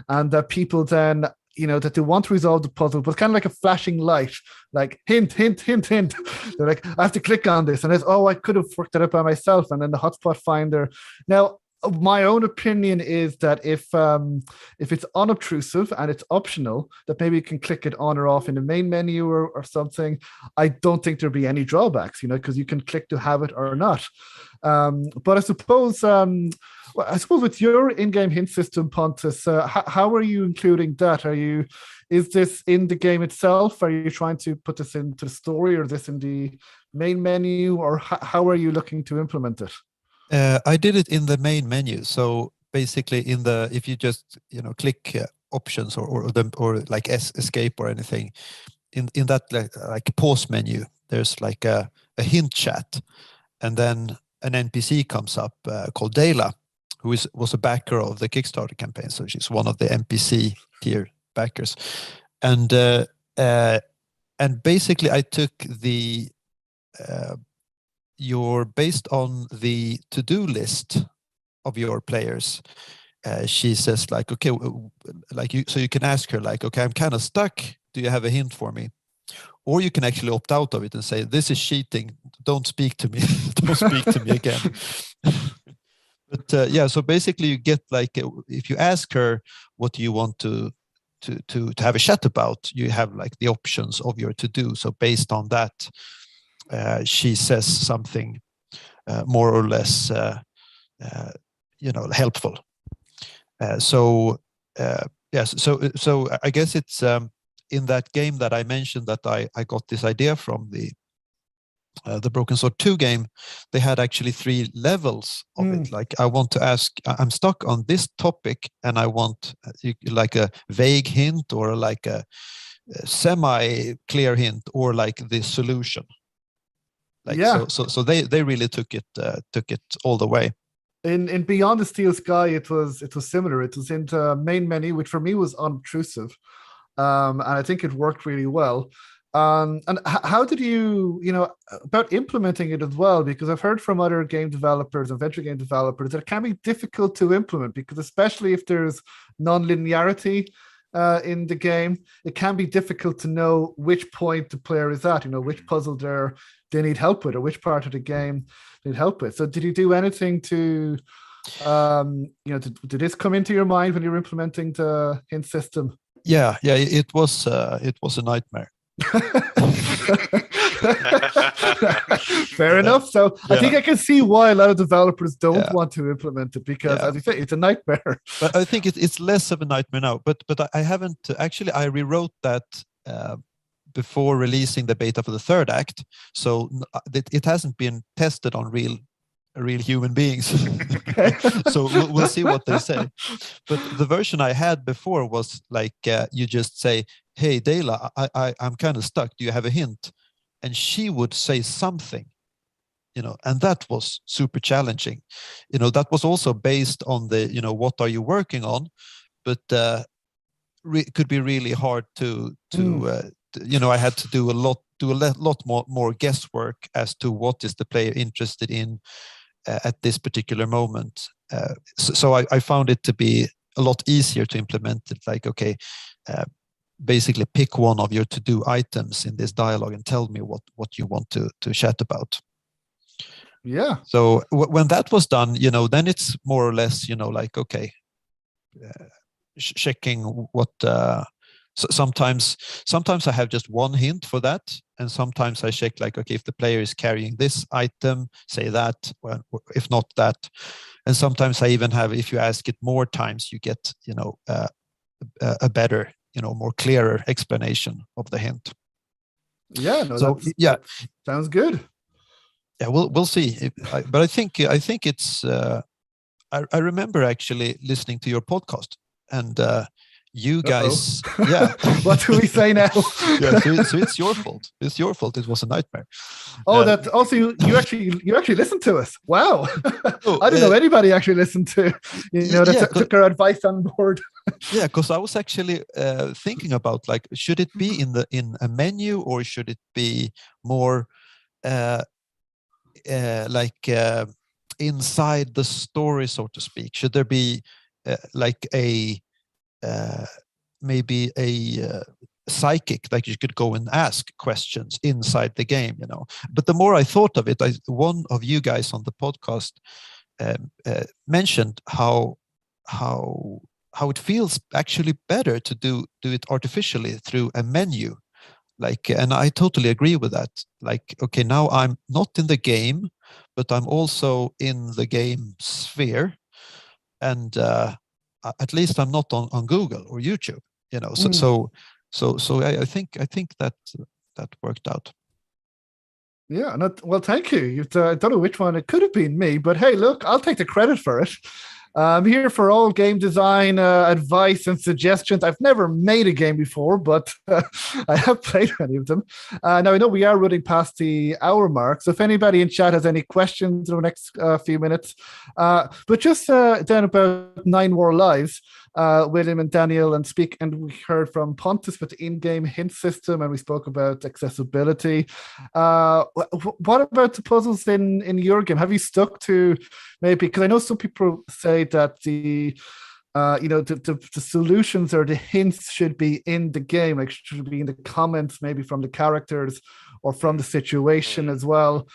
and that people then that they want to resolve the puzzle, but kind of like a flashing light, like hint, hint, hint, hint. They're like, I have to click on this, and it's I could have worked it out by myself. And then the hotspot finder. Now, my own opinion is that if it's unobtrusive and it's optional, that maybe you can click it on or off in the main menu or something. I don't think there'll be any drawbacks, because you can click to have it or not. But I suppose with your in-game hint system, Pontus, how are you including that? Is this in the game itself? Are you trying to put this into the story, or this in the main menu, or how are you looking to implement it? I did it in the main menu. So basically, if you just click options or like escape or anything, in that like pause menu, there's like a hint chat, and then an NPC comes up called Dela, who was a backer of the Kickstarter campaign. So she's one of the NPC tier backers, and basically I took based on the to-do list of your players. She says like, okay, so you can ask her like, okay, I'm kind of stuck. Do you have a hint for me? Or you can actually opt out of it and say, this is cheating. Don't speak to me. Don't speak to me again. But so basically you get like, if you ask her what you want to have a chat about, you have like the options of your to-do. So based on that, she says something more or less, helpful. So I guess it's in that game that I mentioned that I got this idea from the Broken Sword 2 game. They had actually 3 levels of it. Like, I want to ask, I'm stuck on this topic, and I want like a vague hint, or like a semi-clear hint, or like the solution. So they really took it all the way. In Beyond the Steel Sky, it was similar. It was into main menu, which for me was unobtrusive, and I think it worked really well. And how did you about implementing it as well? Because I've heard from other game developers and venture game developers that it can be difficult to implement, because especially if there's non-linearity in the game, it can be difficult to know which point the player is at, which puzzle they need help with, or which part of the game they need help with. So did you do anything to did this come into your mind when you were implementing the hint system? Yeah, it was a nightmare. Fair enough. So I think I can see why a lot of developers don't want to implement it, because as you say, it's a nightmare. But I think it's less of a nightmare now. But I haven't actually. I rewrote that before releasing the beta for the third act, so it hasn't been tested on real human beings. So we'll see what they say. But the version I had before was like, you just say, hey Dela, I'm kind of stuck, do you have a hint? And she would say something, and that was super challenging. That was also based on the what are you working on, but could be really hard to I had to do a lot more guesswork as to what is the player interested in at this particular moment. So I found it to be a lot easier to implement it. Like, okay, basically pick one of your to-do items in this dialogue and tell me what you want to chat about. Yeah. So when that was done, then it's more or less, like, okay, checking what. So sometimes I have just one hint for that, and sometimes I check like, okay, if the player is carrying this item, say that, or if not that. And sometimes I even have, if you ask it more times, you get a better more clearer explanation of the hint. Yeah, no, so yeah, sounds good. Yeah, we'll see. But I think it's. I remember actually listening to your podcast, and you guys, yeah. What do we say now? Yeah, so it's your fault. It's your fault. It was a nightmare. Oh, that also you actually listened to us. Wow, Oh, I didn't know anybody actually listened to took our advice on board. Yeah, because I was actually thinking about, like, should it be in a menu, or should it be more inside the story, so to speak? Should there be like a maybe a psychic, like you could go and ask questions inside the game, But the more I thought of it, one of you guys on the podcast mentioned how it feels actually better to do it artificially through a menu. And I totally agree with that. Like, okay, now I'm not in the game, but I'm also in the game sphere, and at least I'm not on Google or YouTube, So I think that worked out. Yeah, well, thank you. I don't know which one it could have been me, but hey, look, I'll take the credit for it. I'm here for all game design advice and suggestions. I've never made a game before, but I have played many of them. Now, I know we are running past the hour mark, so if anybody in chat has any questions in the next few minutes, but just then about 9 War Lives, William and Daniel, and we heard from Pontus with the in-game hint system, and we spoke about accessibility. What about the puzzles in your game? Have you stuck to maybe, because I know some people say that the solutions or the hints should be in the game, like should be in the comments, maybe from the characters or from the situation as well.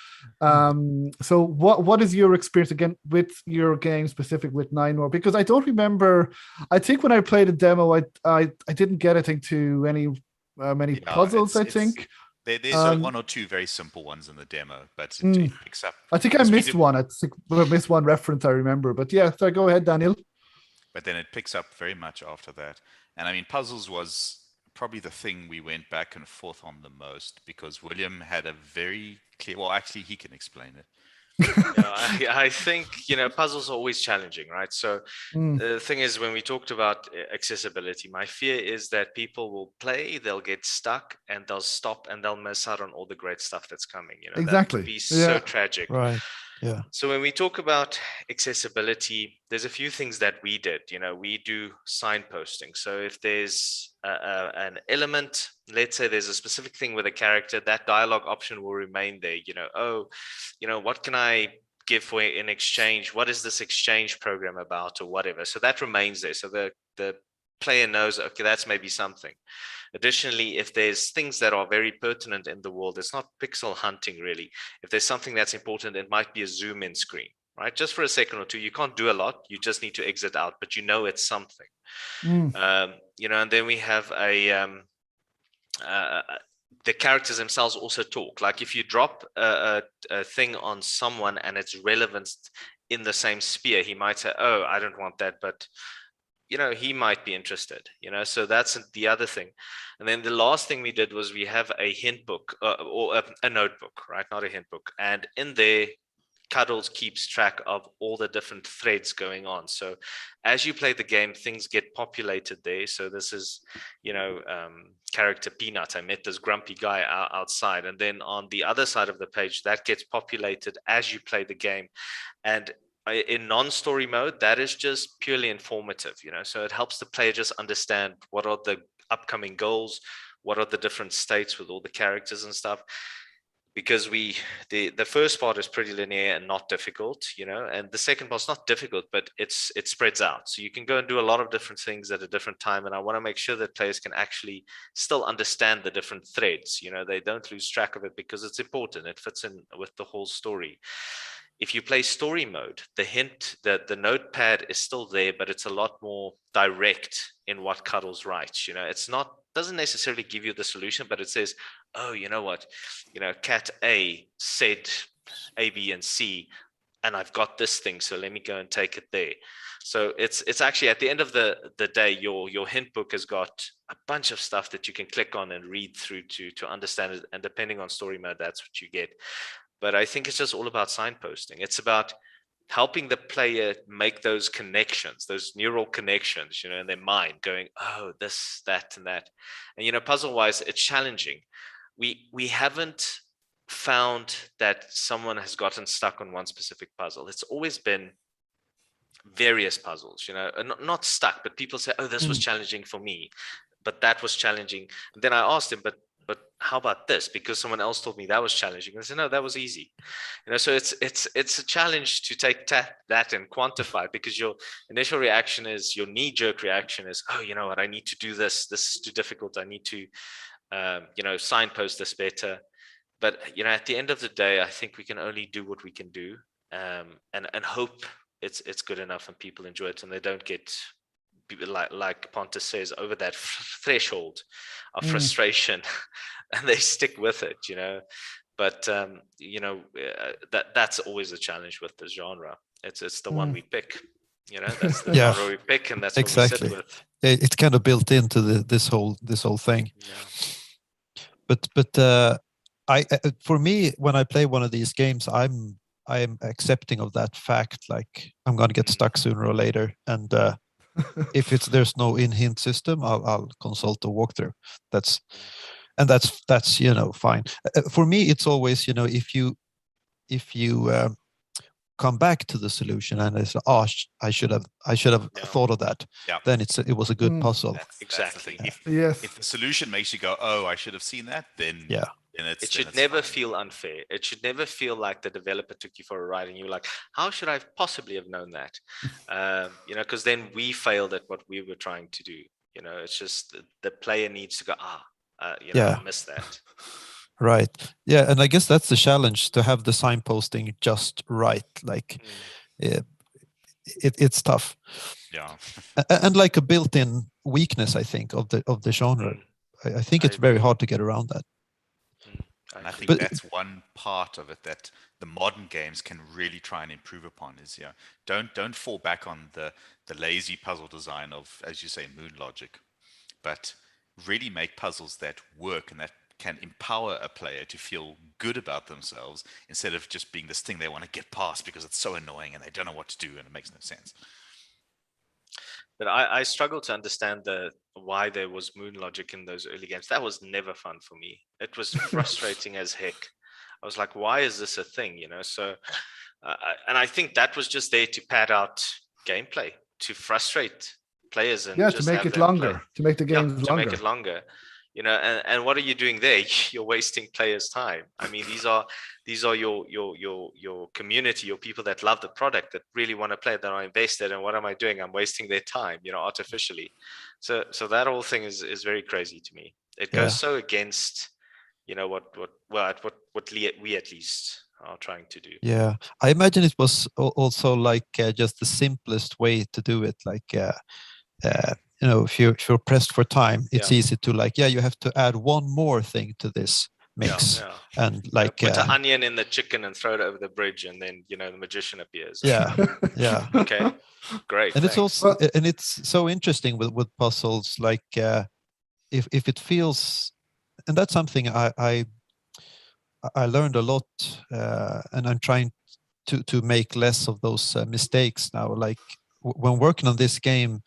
So what is your experience again with your game specific with 9 War? Because I don't remember, I think when I played a demo, I didn't get, I think, to any many puzzles, I think. There's one or two very simple ones in the demo, but it picks up. I think I missed one. I missed one reference I remember. But yeah, so go ahead, Daniel. But then it picks up very much after that. And I mean, puzzles was probably the thing we went back and forth on the most, because William had a very clear, well, actually, he can explain it. I think, puzzles are always challenging, right? So the thing is, when we talked about accessibility, my fear is that people will play, they'll get stuck, and they'll stop, and they'll miss out on all the great stuff that's coming. Exactly. That would be so tragic. Right. Yeah. So when we talk about accessibility, there's a few things that we did. We do signposting. So if there's an element, let's say there's a specific thing with a character, that dialogue option will remain there. What can I give for in exchange? What is this exchange program about, or whatever? So that remains there. So the player knows, okay, that's maybe something. Additionally, if there's things that are very pertinent in the world, it's not pixel hunting really. If there's something that's important, it might be a zoom in screen, right? Just for a second or two. You can't do a lot. You just need to exit out, but it's something. And then we have the characters themselves also talk. Like if you drop a thing on someone and it's relevant in the same sphere, he might say, oh, I don't want that, but he might be interested, so that's the other thing. And then the last thing we did was we have a hint book or a notebook, right? Not a hint book. And in there, Cuddles keeps track of all the different threads going on. So as you play the game, things get populated there. So this is, character Peanut. I met this grumpy guy outside. And then on the other side of the page, that gets populated as you play the game. And in non-story mode, that is just purely informative, so it helps the player just understand what are the upcoming goals, what are the different states with all the characters and stuff. Because the first part is pretty linear and not difficult, and the second part's not difficult, but it spreads out. So you can go and do a lot of different things at a different time. And I want to make sure that players can actually still understand the different threads. They don't lose track of it because it's important. It fits in with the whole story. If you play story mode, the hint, the notepad is still there, but it's a lot more direct in what Cuddles writes. Doesn't necessarily give you the solution, but it says, oh, you know what, cat A said A, B, and C, and I've got this thing, so let me go and take it there. So it's actually at the end of the day, your hint book has got, a bunch of stuff that you can click on and read through to understand it. And depending on story mode, that's what you get. But I think it's just all about signposting. It's about helping the player make those connections, those neural connections, in their mind, going, oh, this, that, and that. And, puzzle-wise, it's challenging. We haven't found that someone has gotten stuck on one specific puzzle. It's always been various puzzles, not stuck, but people say, oh, this was challenging for me, but that was challenging. And then I asked him, but how about this? Because someone else told me that was challenging. And I said, no, that was easy. So it's a challenge to take that and quantify, because your initial reaction is, your knee-jerk reaction is, oh, you know what, I need to do this. This is too difficult. I need to, signpost this better. But, at the end of the day, I think we can only do what we can do, and hope it's good enough and people enjoy it and they don't get, like Pontus says, over that threshold of frustration and they stick with it, But, that's always a challenge with the genre. It's the one we pick, that's the genre we pick, and that's exactly what we sit with. It's kind of built into this whole thing. Yeah. But I for me, when I play one of these games, I'm accepting of that fact. Like, I'm gonna get stuck sooner or later, and if there's no in-hint system, I'll consult a walkthrough. That's fine. For me, it's always, if you come back to the solution and it's, I should have thought of that. Yeah. Then it was a good puzzle. That's Exactly. the thing. Yes. If the solution makes you go, oh, I should have seen that, then It should never feel unfair. It should never feel like the developer took you for a ride and you're like, how should I possibly have known that? Because then we failed at what we were trying to do. It's just the player needs to go, I missed that. Right. Yeah. And I guess that's the challenge, to have the signposting just right. Like, it's tough. Yeah. And like a built-in weakness, I think, of the genre. I think it's very hard to get around that. And I think that's one part of it that the modern games can really try and improve upon is, don't fall back on the lazy puzzle design of, as you say, moon logic, but really make puzzles that work and that can empower a player to feel good about themselves, instead of just being this thing they want to get past because it's so annoying and they don't know what to do and it makes no sense. But I struggle to understand why there was moon logic in those early games. That was never fun for me. It was frustrating as heck. I was like, why is this a thing? So, and I think that was just there to pad out gameplay, to frustrate players, and to make it longer, to make the games longer. To make it longer. And what are you doing there? You're wasting players' time. I mean, these are your community, your people that love the product, that really want to play, that are invested. And what am I doing? I'm wasting their time, artificially. So that whole thing is very crazy to me. It goes so against, what we at least are trying to do. Yeah, I imagine it was also like just the simplest way to do it. Like, if you're pressed for time, it's easy to you have to add one more thing to this mix, and put an onion in the chicken and throw it over the bridge, and then the magician appears. Yeah. Okay, great. And it's so interesting with puzzles, like if it feels, and that's something I learned a lot, and I'm trying to make less of those mistakes now. Like, when working on this game,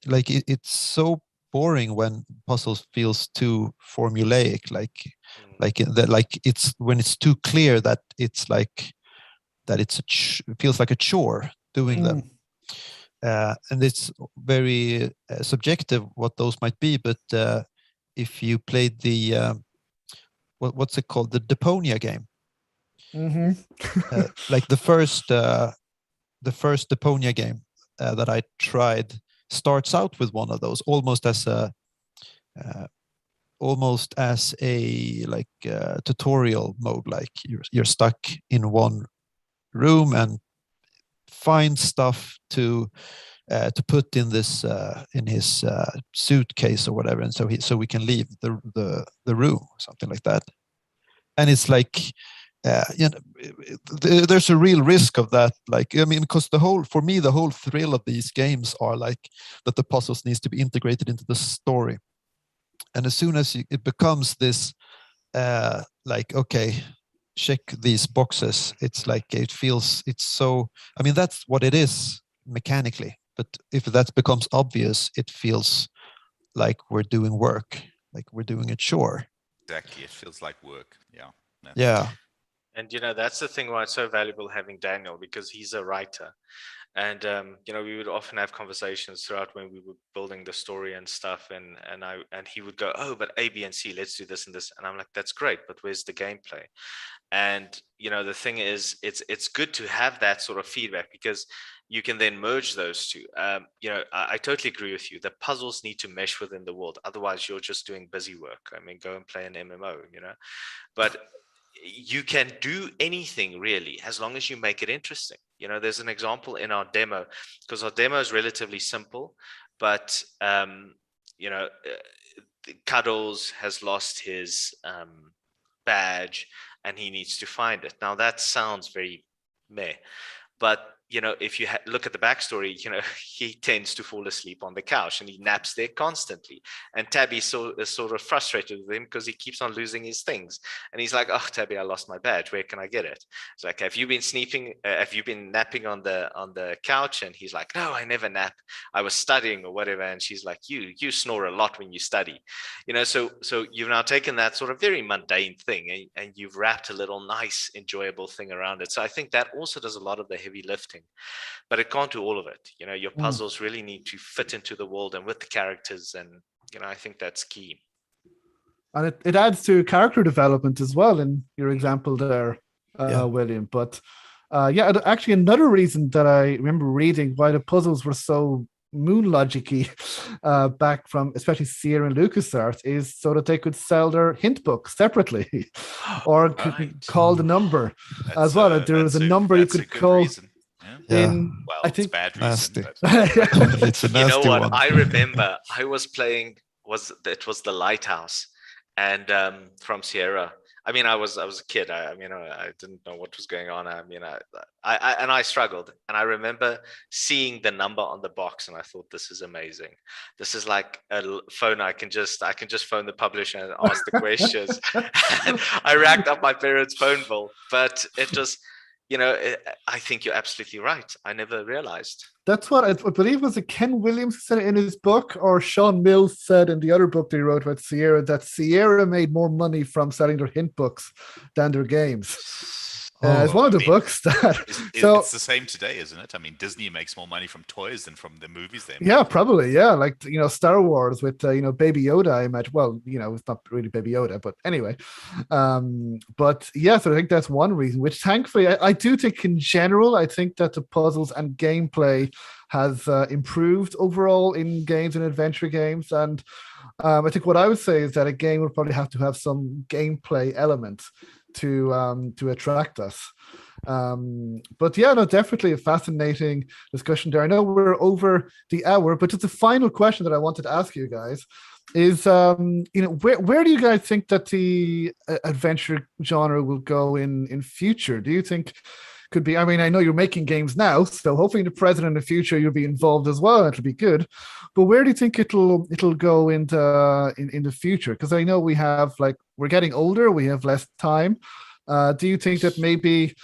it's so boring when puzzles feels too formulaic, it's when it's too clear that it's like that it feels like a chore doing them, and it's very subjective what those might be. But if you played the what's it called, the Deponia game, like the first Deponia game that I tried starts out with one of those, almost as a tutorial mode. Like, you're stuck in one room and find stuff to put in this in his suitcase or whatever, and so we can leave the room, something like that. And it's like there's a real risk of that. Like, I mean, because for me, the whole thrill of these games are like that the puzzles needs to be integrated into the story. And as soon as it becomes this, like, okay, check these boxes, it's like it's so. I mean, that's what it is mechanically. But if that becomes obvious, it feels like we're doing work, like we're doing a chore. Exactly, it feels like work. Yeah. No. Yeah. And that's the thing why it's so valuable having Daniel, because he's a writer. And we would often have conversations throughout when we were building the story and stuff, and he would go, oh, but A, B, and C, let's do this and this, and I'm like, that's great, but where's the gameplay? And the thing is, it's good to have that sort of feedback, because you can then merge those two. I totally agree with you. The puzzles need to mesh within the world, otherwise you're just doing busy work. I mean, go and play an MMO, but you can do anything really as long as you make it interesting. There's an example in our demo, because our demo is relatively simple, but Cuddles has lost his badge and he needs to find it. Now that sounds very meh, but if you look at the backstory, he tends to fall asleep on the couch and he naps there constantly. And Tabby is sort of frustrated with him because he keeps on losing his things. And he's like, oh, Tabby, I lost my badge. Where can I get it? It's like, have you been napping on the couch? And he's like, no, I never nap. I was studying or whatever. And she's like, you snore a lot when you study. So you've now taken that sort of very mundane thing and you've wrapped a little nice, enjoyable thing around it. So I think that also does a lot of the heavy lifting. But it can't do all of it. Your puzzles really need to fit into the world and with the characters, and I think that's key. And it adds to character development as well in your example there, William. But actually another reason that I remember reading why the puzzles were so moon logic-y back from especially Sierra and LucasArts is so that they could sell their hint book separately or call the number as well. There was a number you could call. Well, I think it's bad reason. It's a nasty what? one. I remember I was playing. It was the Lighthouse, and from Sierra. I mean, I was a kid. I didn't know what was going on. I struggled, and I remember seeing the number on the box, and I thought, this is amazing. This is like a phone. I can just phone the publisher and ask the questions. And I racked up my parents' phone bill, but it just. I think you're absolutely right. I never realized. That's what I believe was it Ken Williams said it in his book, or Sean Mills said in the other book they wrote about Sierra, that Sierra made more money from selling their hint books than their games. It's one of the books that. It's the same today, isn't it? I mean, Disney makes more money from toys than from the movies they make. Yeah, probably. Yeah, like Star Wars with Baby Yoda. I imagine. Well, it's not really Baby Yoda, but anyway. But yeah, so I think that's one reason. Which thankfully, I do think in general, I think that the puzzles and gameplay has improved overall in games and adventure games. And I think what I would say is that a game would probably have to have some gameplay elements to attract us. But yeah, no, definitely a fascinating discussion there. I know we're over the hour, but just a final question that I wanted to ask you guys is, where do you guys think that the adventure genre will go in future? Do you think could be? I mean, I know you're making games now, so hopefully in the present and the future you'll be involved as well. It'll be good. But where do you think it'll go in the future? Because I know we're getting older, we have less time. Do you think that maybe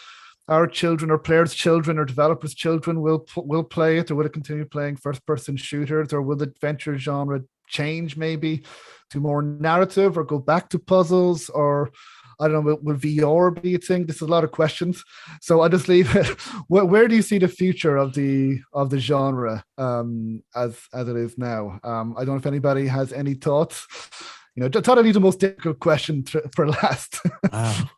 our children or players' children or developers' children will play it, or will it continue playing first-person shooters, or will the adventure genre change maybe to more narrative or go back to puzzles, or I don't know, will VR be a thing? This is a lot of questions, so I'll just leave it. Where do you see the future of the genre as it is now? I don't know if anybody has any thoughts. I thought I'd leave the most difficult question for last. Wow.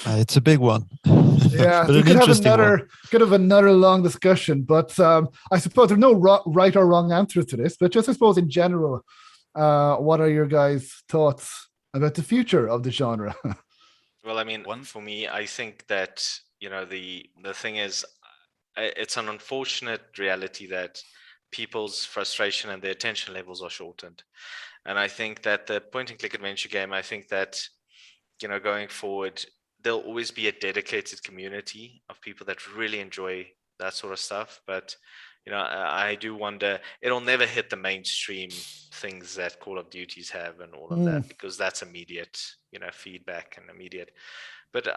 It's a big one. Yeah, we could have another long discussion, but I suppose there's no right or wrong answer to this. But just I suppose in general, what are your guys' thoughts about the future of the genre? Well, I mean, for me, I think that the thing is, it's an unfortunate reality that people's frustration and their attention levels are shortened, and I think that the point-and-click adventure game, I think that going forward, there'll always be a dedicated community of people that really enjoy that sort of stuff. But I do wonder, it'll never hit the mainstream things that Call of Duties have and all of that, because that's immediate, feedback and immediate. But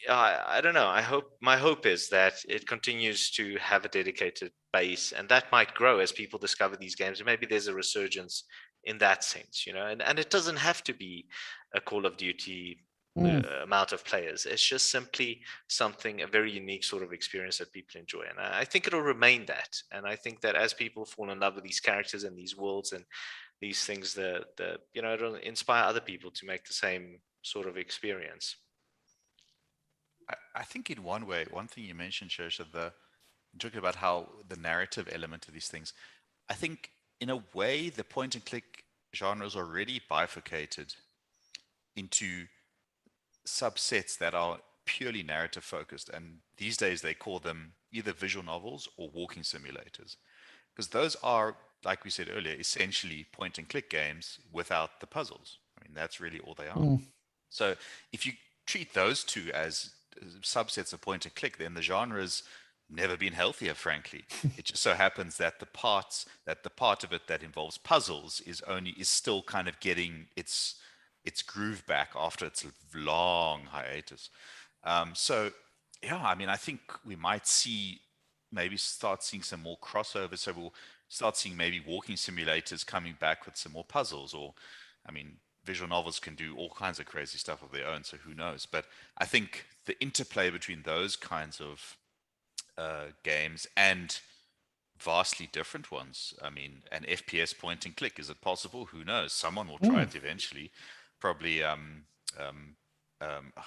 I don't know. My hope is that it continues to have a dedicated base, and that might grow as people discover these games. And maybe there's a resurgence in that sense, and it doesn't have to be a Call of Duty amount of players. It's just simply a very unique sort of experience that people enjoy, and I think it'll remain that. And I think that as people fall in love with these characters and these worlds and these things, it'll inspire other people to make the same sort of experience. I think in one way, one thing you mentioned, Seoirse, talking about how the narrative element of these things, I think in a way the point and click genre is already bifurcated into subsets that are purely narrative focused, and these days they call them either visual novels or walking simulators, because those are, like we said earlier, essentially point and click games without the puzzles. I mean, that's really all they are. So if you treat those two as subsets of point and click, then the genre's never been healthier, frankly. It just so happens that the part of it that involves puzzles is still kind of getting its groove back after its long hiatus. So yeah, I mean, I think we might start seeing some more crossover. So we'll start seeing maybe walking simulators coming back with some more puzzles, or, I mean, visual novels can do all kinds of crazy stuff of their own, so who knows. But I think the interplay between those kinds of games and vastly different ones, I mean, an FPS point and click, is it possible? Who knows? Someone will try it eventually. Probably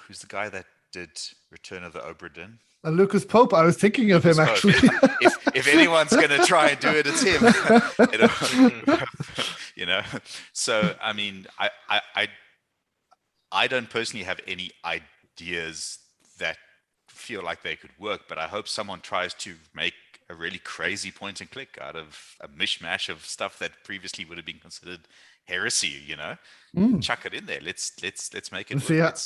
who's the guy that did Return of the Obra Dinn? Lucas Pope. I was thinking of him, actually. if anyone's going to try and do it, it's him. So I mean, I don't personally have any ideas that feel like they could work, but I hope someone tries to make a really crazy point and click out of a mishmash of stuff that previously would have been considered heresy. Chuck it in there. Let's make it work.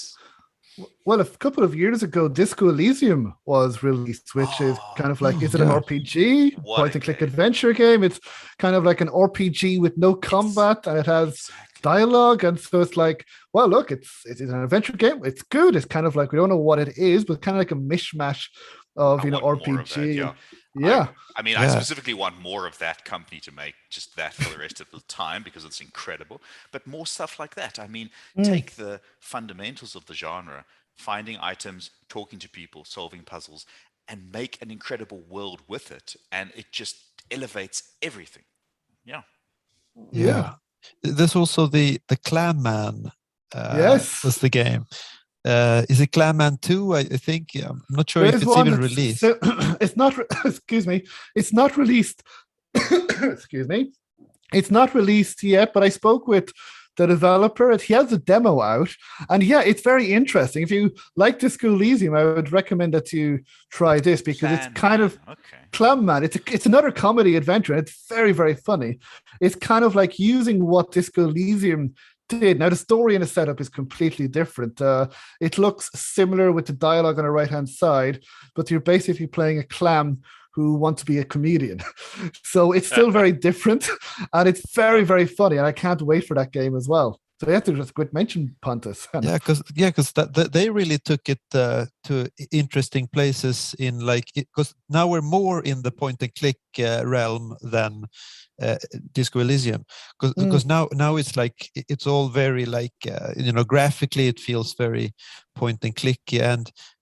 Well, a couple of years ago, Disco Elysium was released, which is kind of like, is it an RPG? Point and click adventure game. It's kind of like an RPG with no combat, and it has dialogue. And so it's like, well, look, it's an adventure game. It's good. It's kind of like, we don't know what it is, but kind of like a mishmash of, RPG. Yeah. I specifically want more of that company to make just that for the rest of the time, because it's incredible. But more stuff like that. I mean, take the fundamentals of the genre, finding items, talking to people, solving puzzles, and make an incredible world with it. And it just elevates everything. Yeah. There's also the Clam Man. Yes. Was the game. Is it Clam Man 2? I think. I'm not sure if it's even released. It's not. Excuse me. It's not released. Excuse me. It's not released yet. But I spoke with the developer. He has a demo out, and yeah, it's very interesting. If you like Disco Elysium, I would recommend that you try this, because it's kind of Clam Man. It's another comedy adventure, and it's very, very funny. It's kind of like using what Disco Elysium did. Now, the story and the setup is completely different. It looks similar with the dialogue on the right-hand side, but you're basically playing a clam who wants to be a comedian. So it's still very different, and it's very, very funny, and I can't wait for that game as well. So you have to just quit mention Pontus. Because they really took it to interesting places in, like, because now we're more in the point and click realm than Disco Elysium, because now it's like, it's all very like graphically it feels very point and clicky,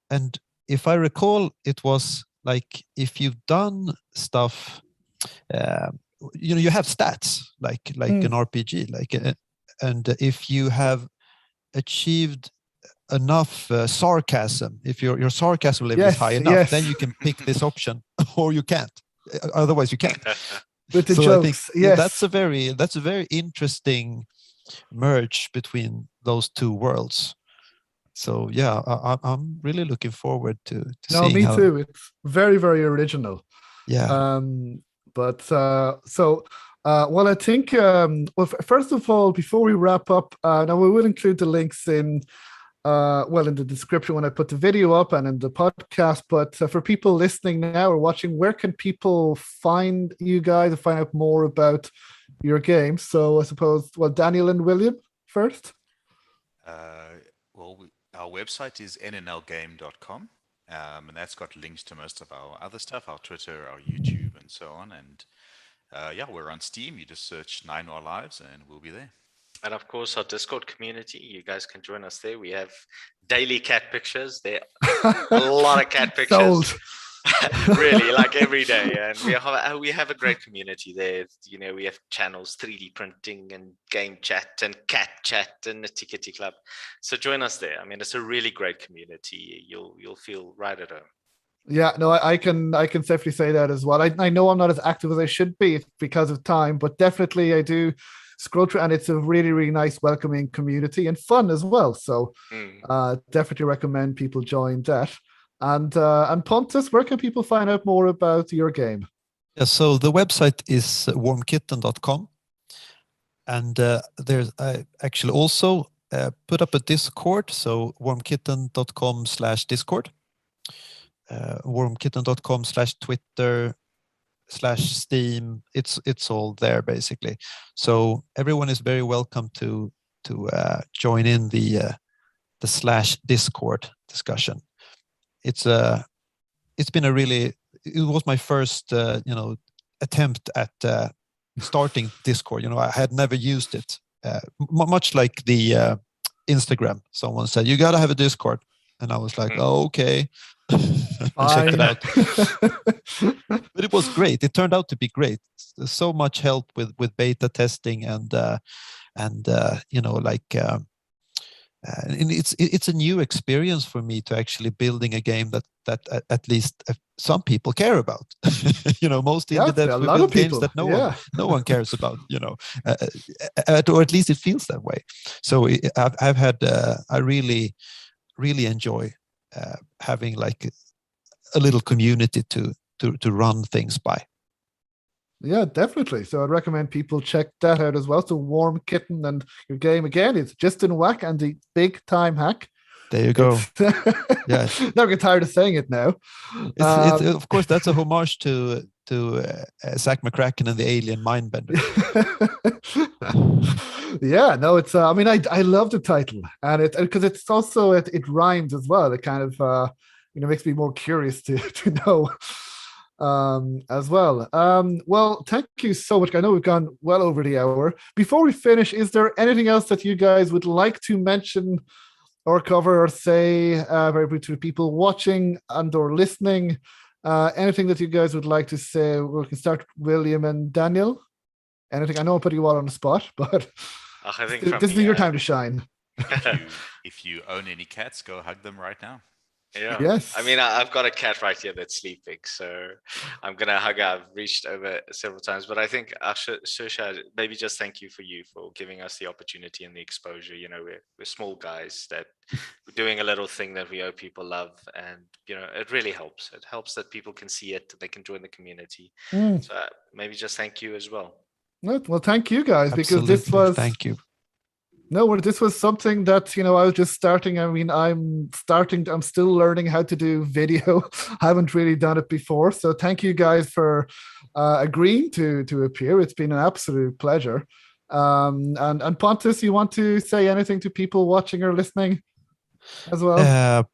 and if I recall, it was like, if you've done stuff, you have stats like an RPG, and if you have achieved enough sarcasm, if your sarcasm level is high enough, then you can pick this option, or you can't. Otherwise, you can't. With the jokes, I think that's a very interesting merge between those two worlds. So yeah, I'm really looking forward to seeing. Me too. It's very, very original. Yeah. Well, I think, first of all, before we wrap up, now we will include the links in well, in the description when I put the video up and in the podcast. But for people listening now or watching, where can people find you guys and find out more about your game? So I suppose, well, Daniel and William first. Our website is nnlgame.com, and that's got links to most of our other stuff, our Twitter, our YouTube, and so on. And we're on Steam. You just search 9 Noir Lives, and we'll be there. And of course, our Discord community, you guys can join us there. We have daily cat pictures. There are a lot of cat pictures. Really, like every day. And we have a great community there. You know, we have channels, 3D printing and game chat and cat chat and the Tikity Club. So join us there. I mean, it's a really great community. You'll feel right at home. Yeah, no, I can safely say that as well. I know I'm not as active as I should be because of time, but definitely I do scroll through, and it's a really, really nice, welcoming community and fun as well. So definitely recommend people join that. And Pontus, where can people find out more about your game? Yeah, so the website is warmkitten.com. And there's I actually also put up a Discord, so warmkitten.com/Discord. warmkitten.com/Twitter/Steam. It's all there basically. So everyone is very welcome to join in the /Discord discussion. It was my first attempt at starting Discord. I had never used it. Much like the Instagram, someone said you gotta have a Discord, and I was like, oh, okay. Check it out. But it was great. It turned out to be great. So much help with beta testing and it's a new experience for me to actually building a game that at least some people care about. Most indie devs will build games that no one cares about. Or at least it feels that way. So I've had I really enjoy having like a little community to run things by. Yeah, definitely. So I'd recommend people check that out as well. So Warm Kitten, and your game again is Just in Whack and the Big Time Hack. There you go. Yeah, never get tired of saying it now. Of course, that's a homage to Zach McCracken and the Alien Mindbender. Yeah, no, it's. I mean, I love the title, and because it's also it rhymes as well. It kind of makes me more curious to know. As well. Well, thank you so much. I know we've gone well over the hour. Before we finish, is there anything else that you guys would like to mention or cover or say very briefly to the people watching and or listening? Anything that you guys would like to say? We can start with William and Daniel. Anything? I know I'm putting you all on the spot, but I think this is your time to shine. If you own any cats, go hug them right now. Yeah. Yes. I mean, I've got a cat right here that's sleeping, so I'm gonna hug her. I've reached over several times, but I think Seoirse, maybe just thank you for giving us the opportunity and the exposure. We're small guys that we're doing a little thing that we hope people love, and it really helps. It helps that people can see it, they can join the community. So maybe just thank you as well. Well, thank you guys. Absolutely. Because this was thank you. No, this was something that, I was just starting. I mean, I'm still learning how to do video. I haven't really done it before. So thank you guys for agreeing to appear. It's been an absolute pleasure. And Pontus, you want to say anything to people watching or listening as well?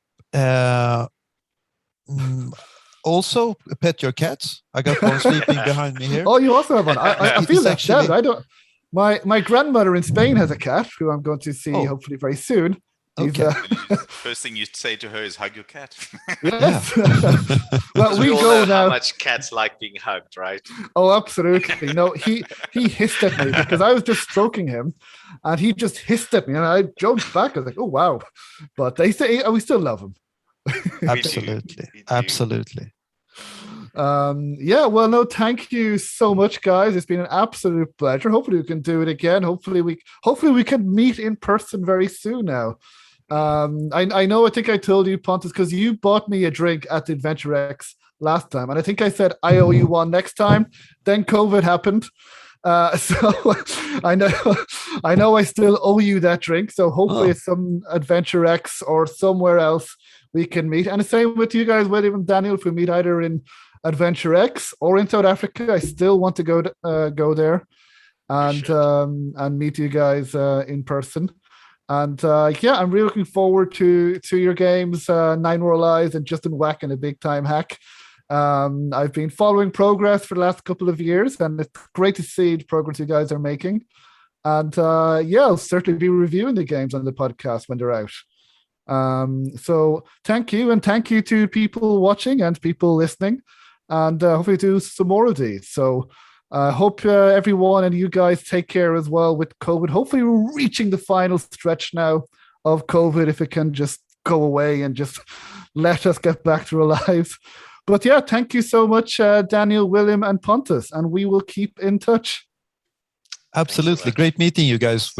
Also, pet your cats. I got one sleeping behind me here. Oh, you also have one. I feel left out. I don't. My grandmother in Spain has a cat who I'm going to see hopefully very soon. Okay. First thing you say to her is hug your cat. Yes. Well, we all go know now. How much cats like being hugged, right? Oh, absolutely. No, he hissed at me because I was just stroking him, and he just hissed at me, and I jumped back. I was like, "Oh wow!" But they say we still love him. Absolutely. Yeah, well, no, thank you so much, guys. It's been an absolute pleasure. Hopefully we can do it again. Hopefully we can meet in person very soon now. I know, I think I told you, Pontus, because you bought me a drink at the Adventure X last time, and I think I said I owe you one next time. Then COVID happened, So I know I still owe you that drink. So hopefully it's some Adventure X or somewhere else we can meet. And the same with you guys, William and Daniel. If we meet either in Adventure X or in South Africa, I still want to go there and meet you guys in person. And I'm really looking forward to your games, Nine More Lives and Just in Whack and a Big Time Hack. I've been following progress for the last couple of years, and it's great to see the progress you guys are making. And I'll certainly be reviewing the games on the podcast when they're out. So thank you, and thank you to people watching and people listening, and hopefully do some more of these. So I hope everyone and you guys take care as well with COVID. Hopefully we're reaching the final stretch now of COVID, if it can just go away and just let us get back to our lives. But yeah, thank you so much, Daniel, William, and Pontus, and we will keep in touch. Absolutely. Great meeting you guys.